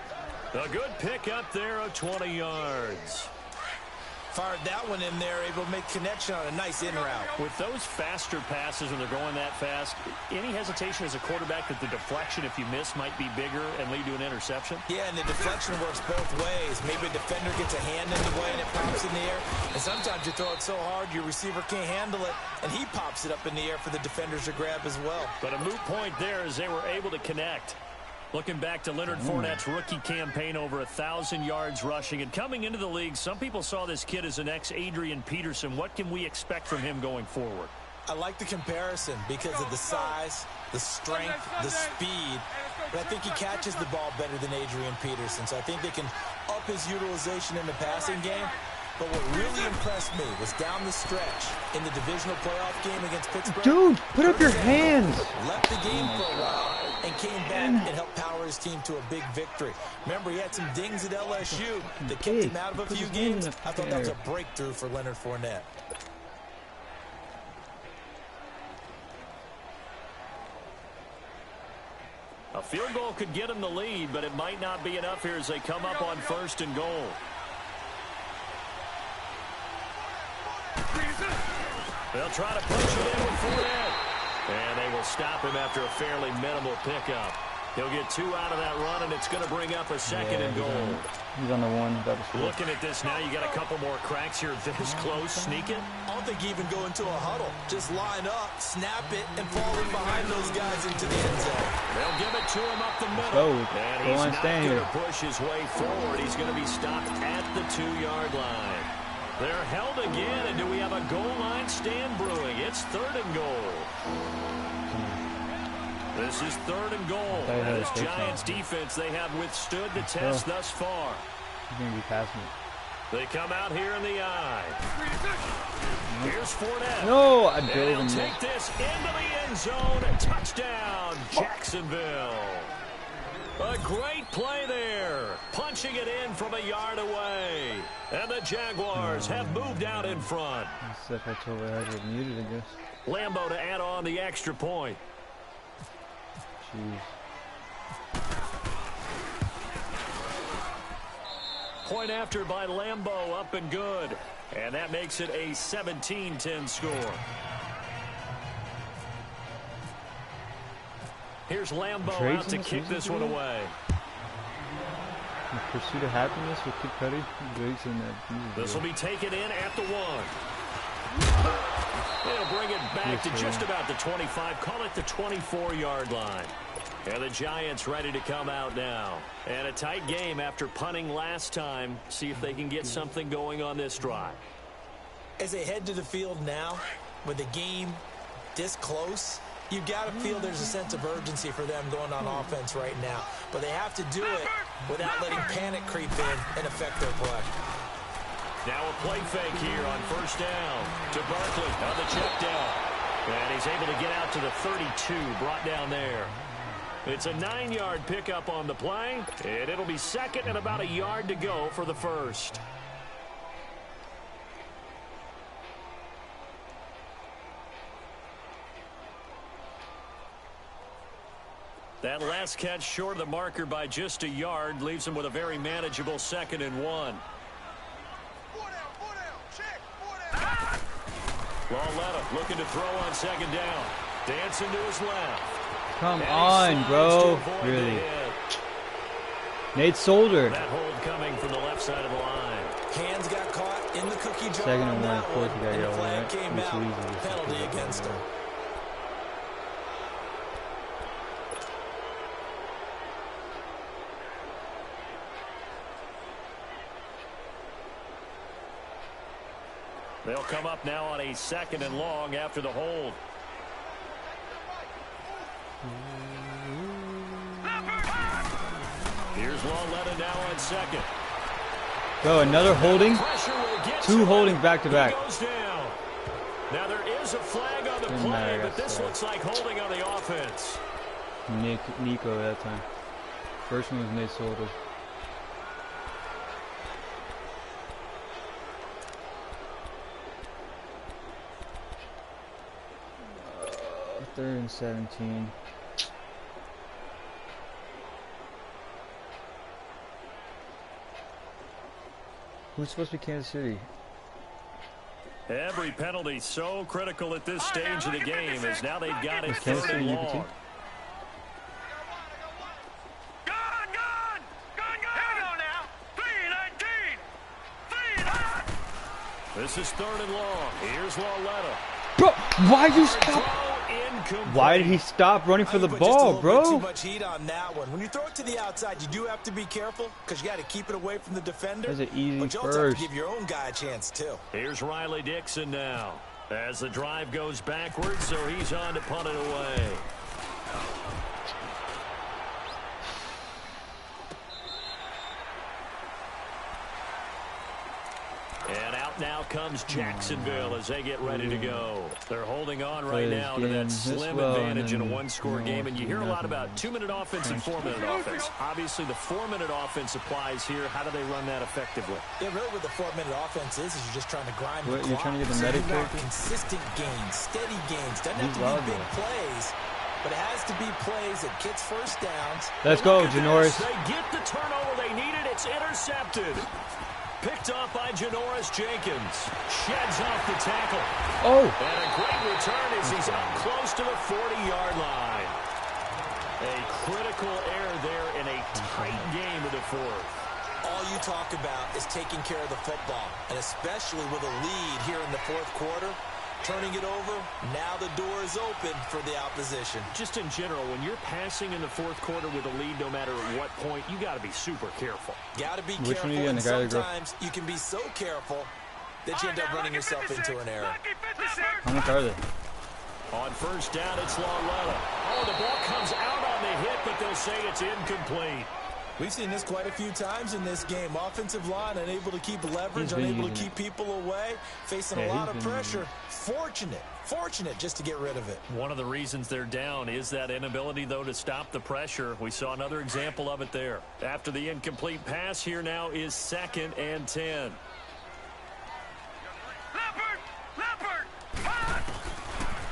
A good pick up there of 20 yards. Fired that one in there, able to make connection on a nice in route. With those faster passes when they're going that fast, any hesitation as a quarterback that the deflection, if you miss, might be bigger and lead to an interception? Yeah, and the deflection works both ways. Maybe a defender gets a hand in the way and it pops in the air. And sometimes you throw it so hard your receiver can't handle it, and he pops it up in the air for the defenders to grab as well. But a moot point there as they were able to connect. Looking back to Leonard Fournette's rookie campaign, over 1,000 yards rushing. And coming into the league, some people saw this kid as an ex-Adrian Peterson. What can we expect from him going forward? I like the comparison because of the size, the strength, the speed. But I think he catches the ball better than Adrian Peterson. So I think they can up his utilization in the passing game. But what really impressed me was down the stretch in the divisional playoff game against Pittsburgh. Dude, put up your hands. Left the game for a while and came back and helped power his team to a big victory. Remember, he had some dings at LSU that kept him out of a few games. I thought that was a breakthrough for Leonard Fournette. A field goal could get him the lead, but it might not be enough here as they come up on 1st and goal. They'll try to push it in with Fournette. And they will stop him after a fairly minimal pickup. He'll get 2 out of that run, and it's going to bring up a 2nd and goal. He's on the 1. Looking at this now, you got a couple more cracks here this close. Sneak it. I don't think you even go into a huddle. Just line up, snap it, and fall in behind those guys into the end zone. They'll give it to him up the middle. And he's not going to push his way forward. He's going to be stopped at the 2-yard line. They're held again, and do we have a goal line stand brewing? It's 3rd and goal. This is 3rd and goal. This Giants defense, they have withstood the test thus far. He's going to be passing it. They come out here in the eye. Here's Fournette. No, I and drove him. He'll take this into the end zone. Touchdown, Jacksonville. A great play there. Punching it in from a yard away. And the Jaguars have moved out in front. Except I told her I had it muted, I guess. Lambeau to add on the extra point. Jeez. Point after by Lambeau, up and good. And that makes it a 17-10 score. Here's Lambeau out to kick this one away. In pursuit of happiness with Kid Cudi. Drake's in that. This will be taken in at the 1. They'll bring it back to just about the 25. Call it the 24-yard line. And the Giants ready to come out now. And a tight game after punting last time. See if they can get something going on this drive. As they head to the field now, with the game this close, you've got to feel there's a sense of urgency for them going on offense right now. But they have to do it without letting panic creep in and affect their play. Now a play fake here on 1st down to Barkley on the check down. And he's able to get out to the 32, brought down there. It's a 9-yard pickup on the play, and it'll be 2nd and about a yard to go for the 1st. That last catch short of the marker by just a yard leaves him with a very manageable 2nd and 1. Lauletta looking to throw on 2nd down. Dancing to his left. Come on, bro. Really. Nate Solder. That hold coming from the left side of the line. Hands got caught in the cookie jar. 2nd and 1, on of course, you got and the yellow, flag right? came It's out. easy. Penalty against him. They'll come up now on a 2nd and long after the hold. Here's Lauletta now on 2nd. Go, another holding. 2 holding back to back. Goes down. Now there is a flag on the play, but this looks like holding on the offense. Nico that time. First one was Nate Solder. Third and 17. Who's supposed to be Kansas City? Every penalty so critical at this stage of the game as now they've got it 3rd and long. Gone! Here we go now. 3-19. This is 3rd and long. Here's Lauletta. Bro, why did you stop? Why did he stop running for the ball, bro? Too much heat on that one. When you throw it to the outside, you do have to be careful because you got to keep it away from the defender. That's an easy but you also have first. to give your own guy a chance too. Here's Riley Dixon now. As the drive goes backwards, so he's on to punt it away. And out now comes Jacksonville as they get ready to go. They're holding on right now to that slim advantage in a one-score game. And you hear a lot about 2-minute offense and 4-minute offense. Obviously, the 4-minute offense applies here. How do they run that effectively? Yeah, really what the 4-minute offense is you're just trying to grind the clock. You're trying to get the medic pick? Consistent gains, steady gains. Doesn't have to be big plays, but it has to be plays that gets first downs. Let's go, Janoris. They get the turnover they needed. It's intercepted. Picked off by Janoris Jenkins. Sheds off the tackle. Oh. And a great return as he's up close to the 40-yard line. A critical error there in a tight game of the fourth. All you talk about is taking care of the football, and especially with a lead here in the fourth quarter. Turning it over, now the door is open for the opposition. Just in general, when you're passing in the fourth quarter with a lead, no matter at what point, you got to be super careful. Got to be careful, and sometimes you can be so careful that you end up running yourself into an error. How much are they? On first down, it's Lauletta. Oh, the ball comes out on the hit, but they'll say it's incomplete. We've seen this quite a few times in this game. Offensive line unable to keep leverage, unable to keep people away, facing a lot of pressure. Fortunate just to get rid of it. One of the reasons they're down is that inability, though, to stop the pressure. We saw another example of it there. After the incomplete pass, here now is 2nd and 10.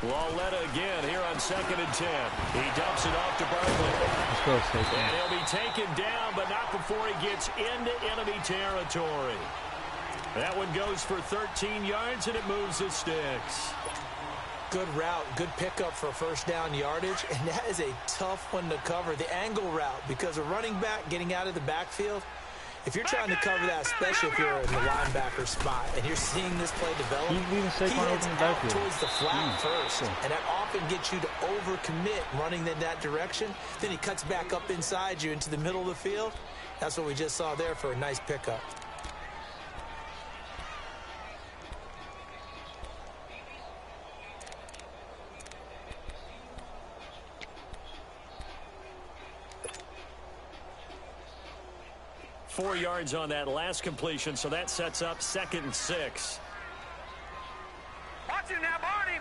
Lauletta again here on 2nd and 10. He dumps it off to Barkley. And he'll be taken down, but not before he gets into enemy territory. That one goes for 13 yards, and it moves the sticks. Good route, good pickup for first down yardage, and that is a tough one to cover. The angle route, because a running back getting out of the backfield, if you're trying to cover that, especially if you're in the linebacker spot, and you're seeing this play develop, he heads out towards the flat first, and that often gets you to overcommit running in that direction. Then he cuts back up inside you into the middle of the field. That's what we just saw there for a nice pickup. Four yards on that last completion, so that sets up 2nd and 6. Watch it now, Barney.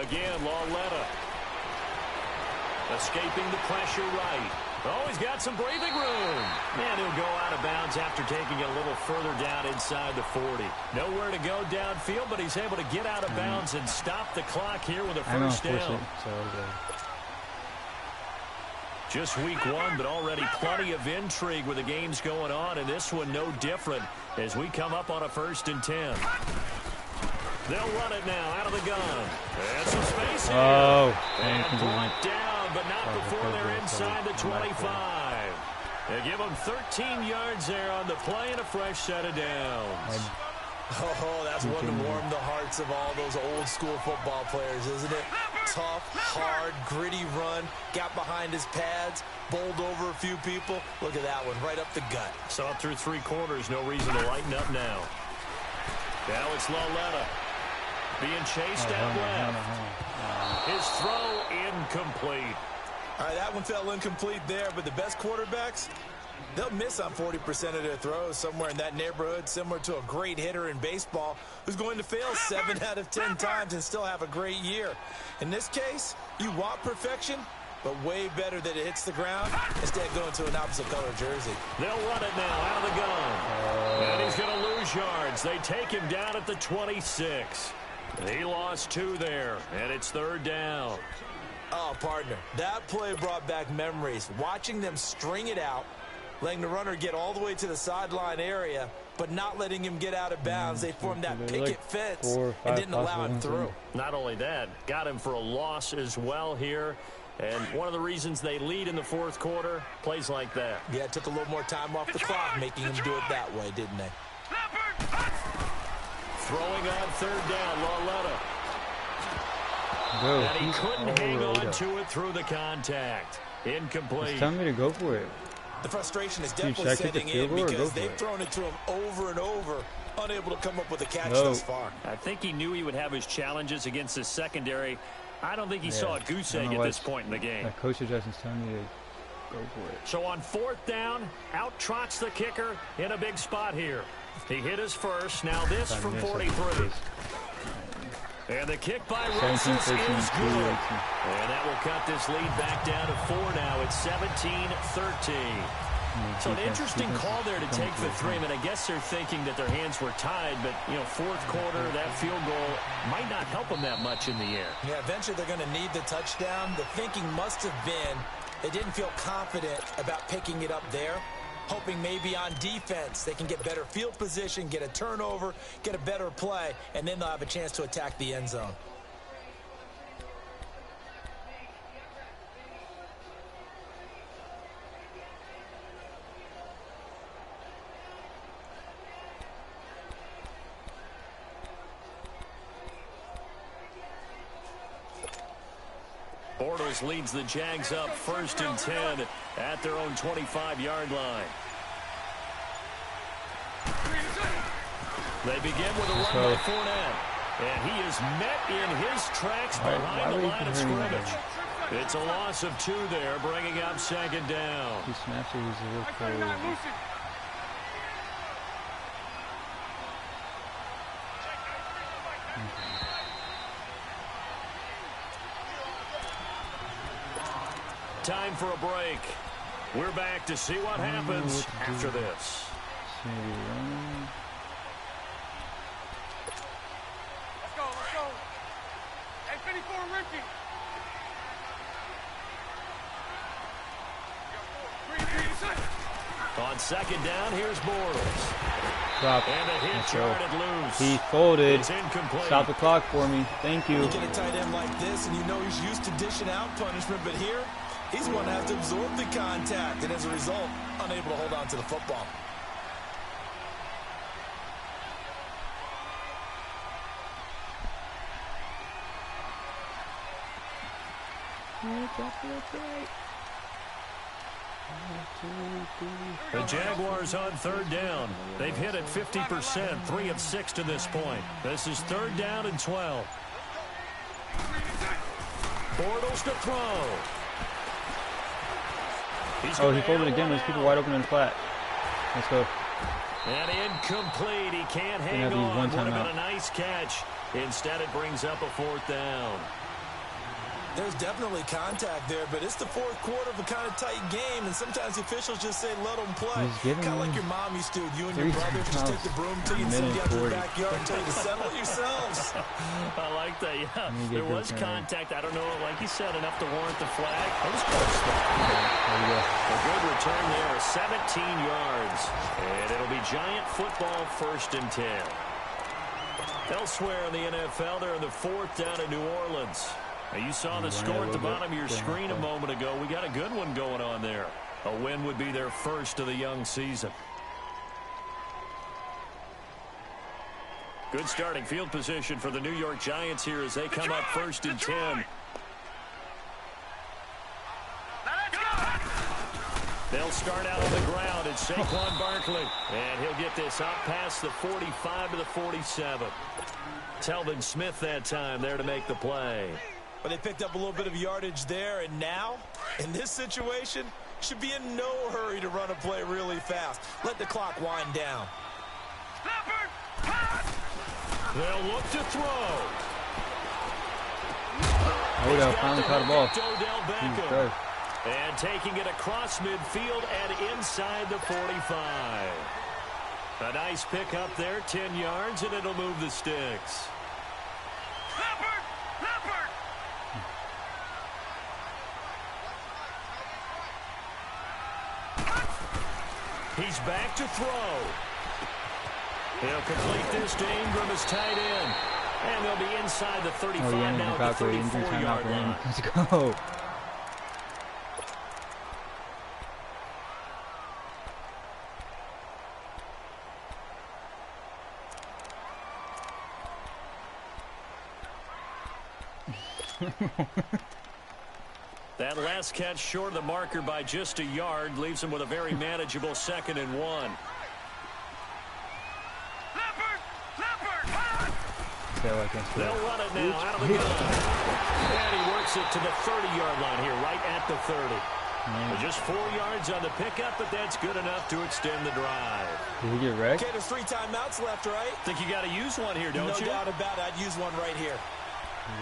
Again, Lauletta. Escaping the pressure right. Oh, he's got some breathing room. And he'll go out of bounds after taking it a little further down inside the 40. Nowhere to go downfield, but he's able to get out of bounds and stop the clock here with a first down. Just week one, but already plenty of intrigue with the games going on, and this one no different as we come up on a 1st and 10. They'll run it now out of the gun. And some space here. And brought down, but not before they're inside the 25. They give them 13 yards there on the play and a fresh set of downs. Oh, that's one to warm the hearts of all those old school football players, isn't it? Tough, hard, gritty run, got behind his pads, bowled over a few people. Look at that one, right up the gut. Saw through 3 quarters, no reason to lighten up now. Now it's Lauletta being chased out left. His throw incomplete. All right, that one fell incomplete there, but the best quarterbacks, they'll miss on 40% of their throws, somewhere in that neighborhood, similar to a great hitter in baseball who's going to fail 7 out of 10 times and still have a great year. In this case, you want perfection, but way better that it hits the ground instead of going to an opposite color jersey. They'll run it now out of the gun. And he's going to lose yards. They take him down at the 26. He lost 2 there, and it's 3rd down. Oh, partner, that play brought back memories. Watching them string it out, letting the runner get all the way to the sideline area, but not letting him get out of bounds. They formed that picket fence and didn't allow him through. Not only that, got him for a loss as well here. And one of the reasons they lead in the 4th quarter, plays like that. Yeah, it took a little more time off the clock, making him do it that way, didn't they? Throwing on 3rd down, Lauletta. And he couldn't hang on to it through the contact. Incomplete. He's telling me to go for it. The frustration is definitely setting in because they've thrown it to him over and over, unable to come up with a catch thus far. I think he knew he would have his challenges against his secondary. I don't think he saw a goose egg at this point in the game. Coach suggestions telling me to go for it. So on 4th down, out trots the kicker in a big spot here. He hit his first. Now this from 43. And the kick by Wilson is good. And that will cut this lead back down to 4 now. It's 17-13. So an interesting call there to take the 3. I mean, I guess they're thinking that their hands were tied, but, you know, 4th quarter, that field goal might not help them that much in the air. Yeah, eventually they're going to need the touchdown. The thinking must have been they didn't feel confident about picking it up there, hoping maybe on defense they can get better field position, get a turnover, get a better play, and then they'll have a chance to attack the end zone. Bortles leads the Jags up 1st and 10 at their own 25-yard line. They begin with a run by Fournette. And he is met in his tracks behind the line of scrimmage. It's a loss of 2 there, bringing up 2nd down. He snaps it, he's a little crazy. Time for a break. We're back to see what happens after this. Let's go. Hey, 54, Ricky. On 2nd down, here's Bortles. Stop. And a hit charted loose. He folded. It's incomplete. Stop the clock for me. Thank you. You get a tight end like this, and you know he's used to dishing out punishment, but here, he's going to have to absorb the contact, and as a result, unable to hold on to the football. The Jaguars on 3rd down. They've hit it 50%, 3 of 6 to this point. This is 3rd down and 12. Bortles to throw. He folded again. There's people wide open and flat. Let's go. And incomplete. He can't hang on. Would have been a nice catch. Instead, it brings up a 4th down. There's definitely contact there, but it's the 4th quarter of a kind of tight game, and sometimes the officials just say, let them play. Kind of like your mom used to. You and your brothers just take the broom till you and send you out to the backyard and tell you to settle yourselves. I like that, yeah. There was contact. I don't know, like you said, enough to warrant the flag. That was close. A good return there, 17 yards. And it'll be Giant football 1st and 10. Elsewhere in the NFL, they're in the 4th down in New Orleans. Now you saw the score at the bottom of your screen a moment ago. We got a good one going on there. A win would be their first of the young season. Good starting field position for the New York Giants here as they come up 1st and 10. They'll start out on the ground. It's Saquon Barkley. And he'll get this out past the 45 to the 47. Telvin Smith that time there to make the play. But they picked up a little bit of yardage there, and now, in this situation, should be in no hurry to run a play really fast. Let the clock wind down. They'll look to throw. Odell finally caught a ball. And taking it across midfield and inside the 45. A nice pick up there, 10 yards, and it'll move the sticks. He's back to throw. He'll complete this to Ingram as tight end. And they'll be inside the 35 now at the 34-yard line. Let's go. That last catch short of the marker by just a yard leaves him with a very manageable 2nd and 1. They'll run it now out of the gun. And he works it to the 30-yard line here, right at the 30. Just 4 yards on the pickup, but that's good enough to extend the drive. Did he get wrecked? Okay, there's 3 timeouts left, right? Think you got to use one here, don't you? No doubt about it. I'd use one right here.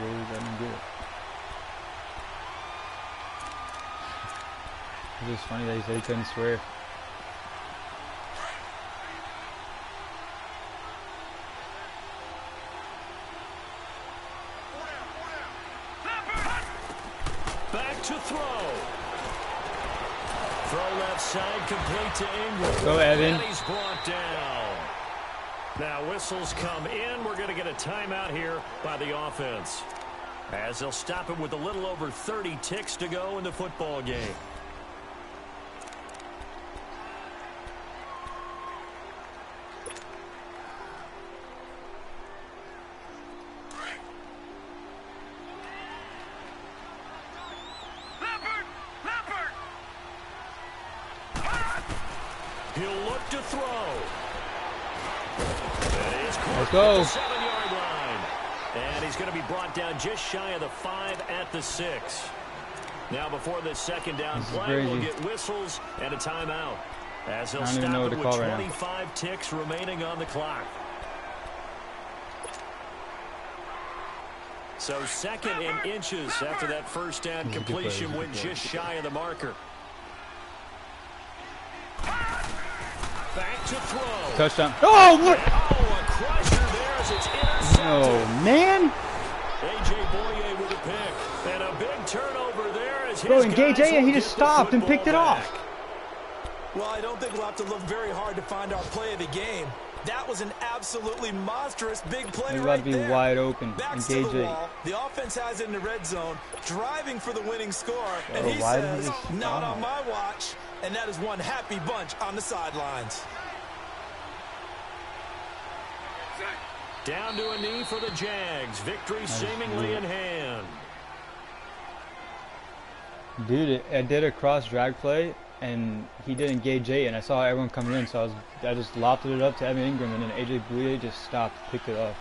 Really doesn't do it. It's just funny that he said he couldn't swear. Back to throw. Throw left side, complete to Ingram. Go, Evan. And he's brought down. Now whistles come in. We're going to get a timeout here by the offense, as they'll stop it with a little over 30 ticks to go in the football game. He'll look to throw. Let's go. 7-yard line. And he's going to be brought down just shy of the 5 at the 6. Now before this 2nd down play, we'll get whistles and a timeout, as he'll stop it with 25 ticks remaining on the clock. So 2nd and inches after that 1st down completion went just shy of the marker. Back to throw. Touchdown. Oh, what? Oh, a crusher there as it's intercepted. Oh, man. A.J. Boye with a pick. And a big turnover there as Bro, engage A, and he just stopped and picked it off. Well, I don't think we'll have to look very hard to find our play of the game. That was an absolutely monstrous big play right there. You got to be wide open. Backs Engage to the A. wall. The offense has it in the red zone, driving for the winning score. And he says, not on my watch. And that is one happy bunch on the sidelines. Down to a knee for the Jags. Victory seemingly in hand. Dude, I did a cross drag play, and he did engage A, and I saw everyone coming in, so I just lofted it up to Evan Ingram, and then A.J. Boye just stopped, picked it up,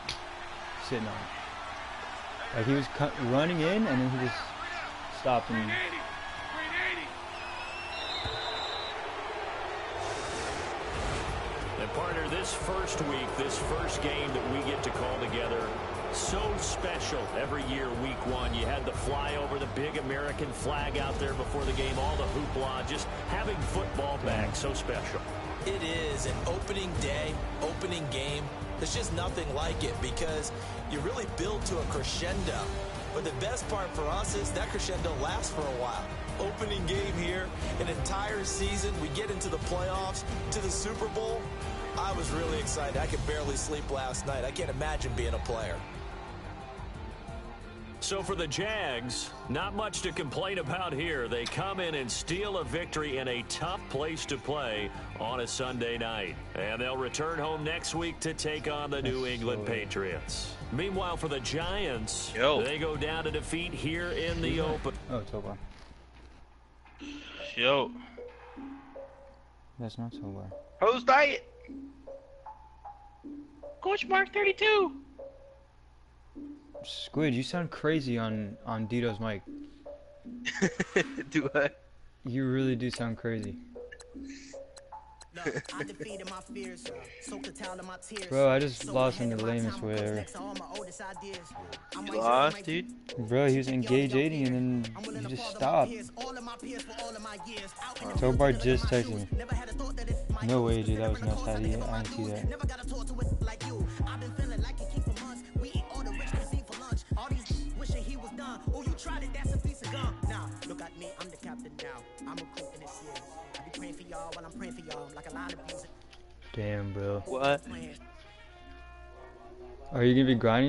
sitting on it. Like, he was running in, and then he just stopped and... And partner, this first week, this first game that we get to call together, so special every year, week 1. You had the flyover, the big American flag out there before the game, all the hoopla, just having football back, so special. It is an opening day, opening game. There's just nothing like it because you really build to a crescendo. But the best part for us is that crescendo lasts for a while. Opening game here, an entire season, we get into the playoffs, to the Super Bowl. I was really excited. I could barely sleep last night. I can't imagine being a player. So for the Jags, not much to complain about here. They come in and steal a victory in a tough place to play on a Sunday night. And they'll return home next week to take on the New England Patriots. Meanwhile, for the Giants, they go down to defeat here in the open. Oh, it's over. Yo. That's not so well. Hose diet. Coach Mark 32. Squid, you sound crazy on Dito's mic. Do I? You really do sound crazy. Bro, I just lost in the lamest way ever. You lost, dude? Bro, he was engaged 80 and then he just stopped. Tobar just texted me. No way, dude, that was nuts. I didn't see that. Look at me, I'm the captain now. I'm recruiting this year. I be praying for y'all while I'm praying for y'all like a line of music. Damn, bro. What? Are you gonna be grinding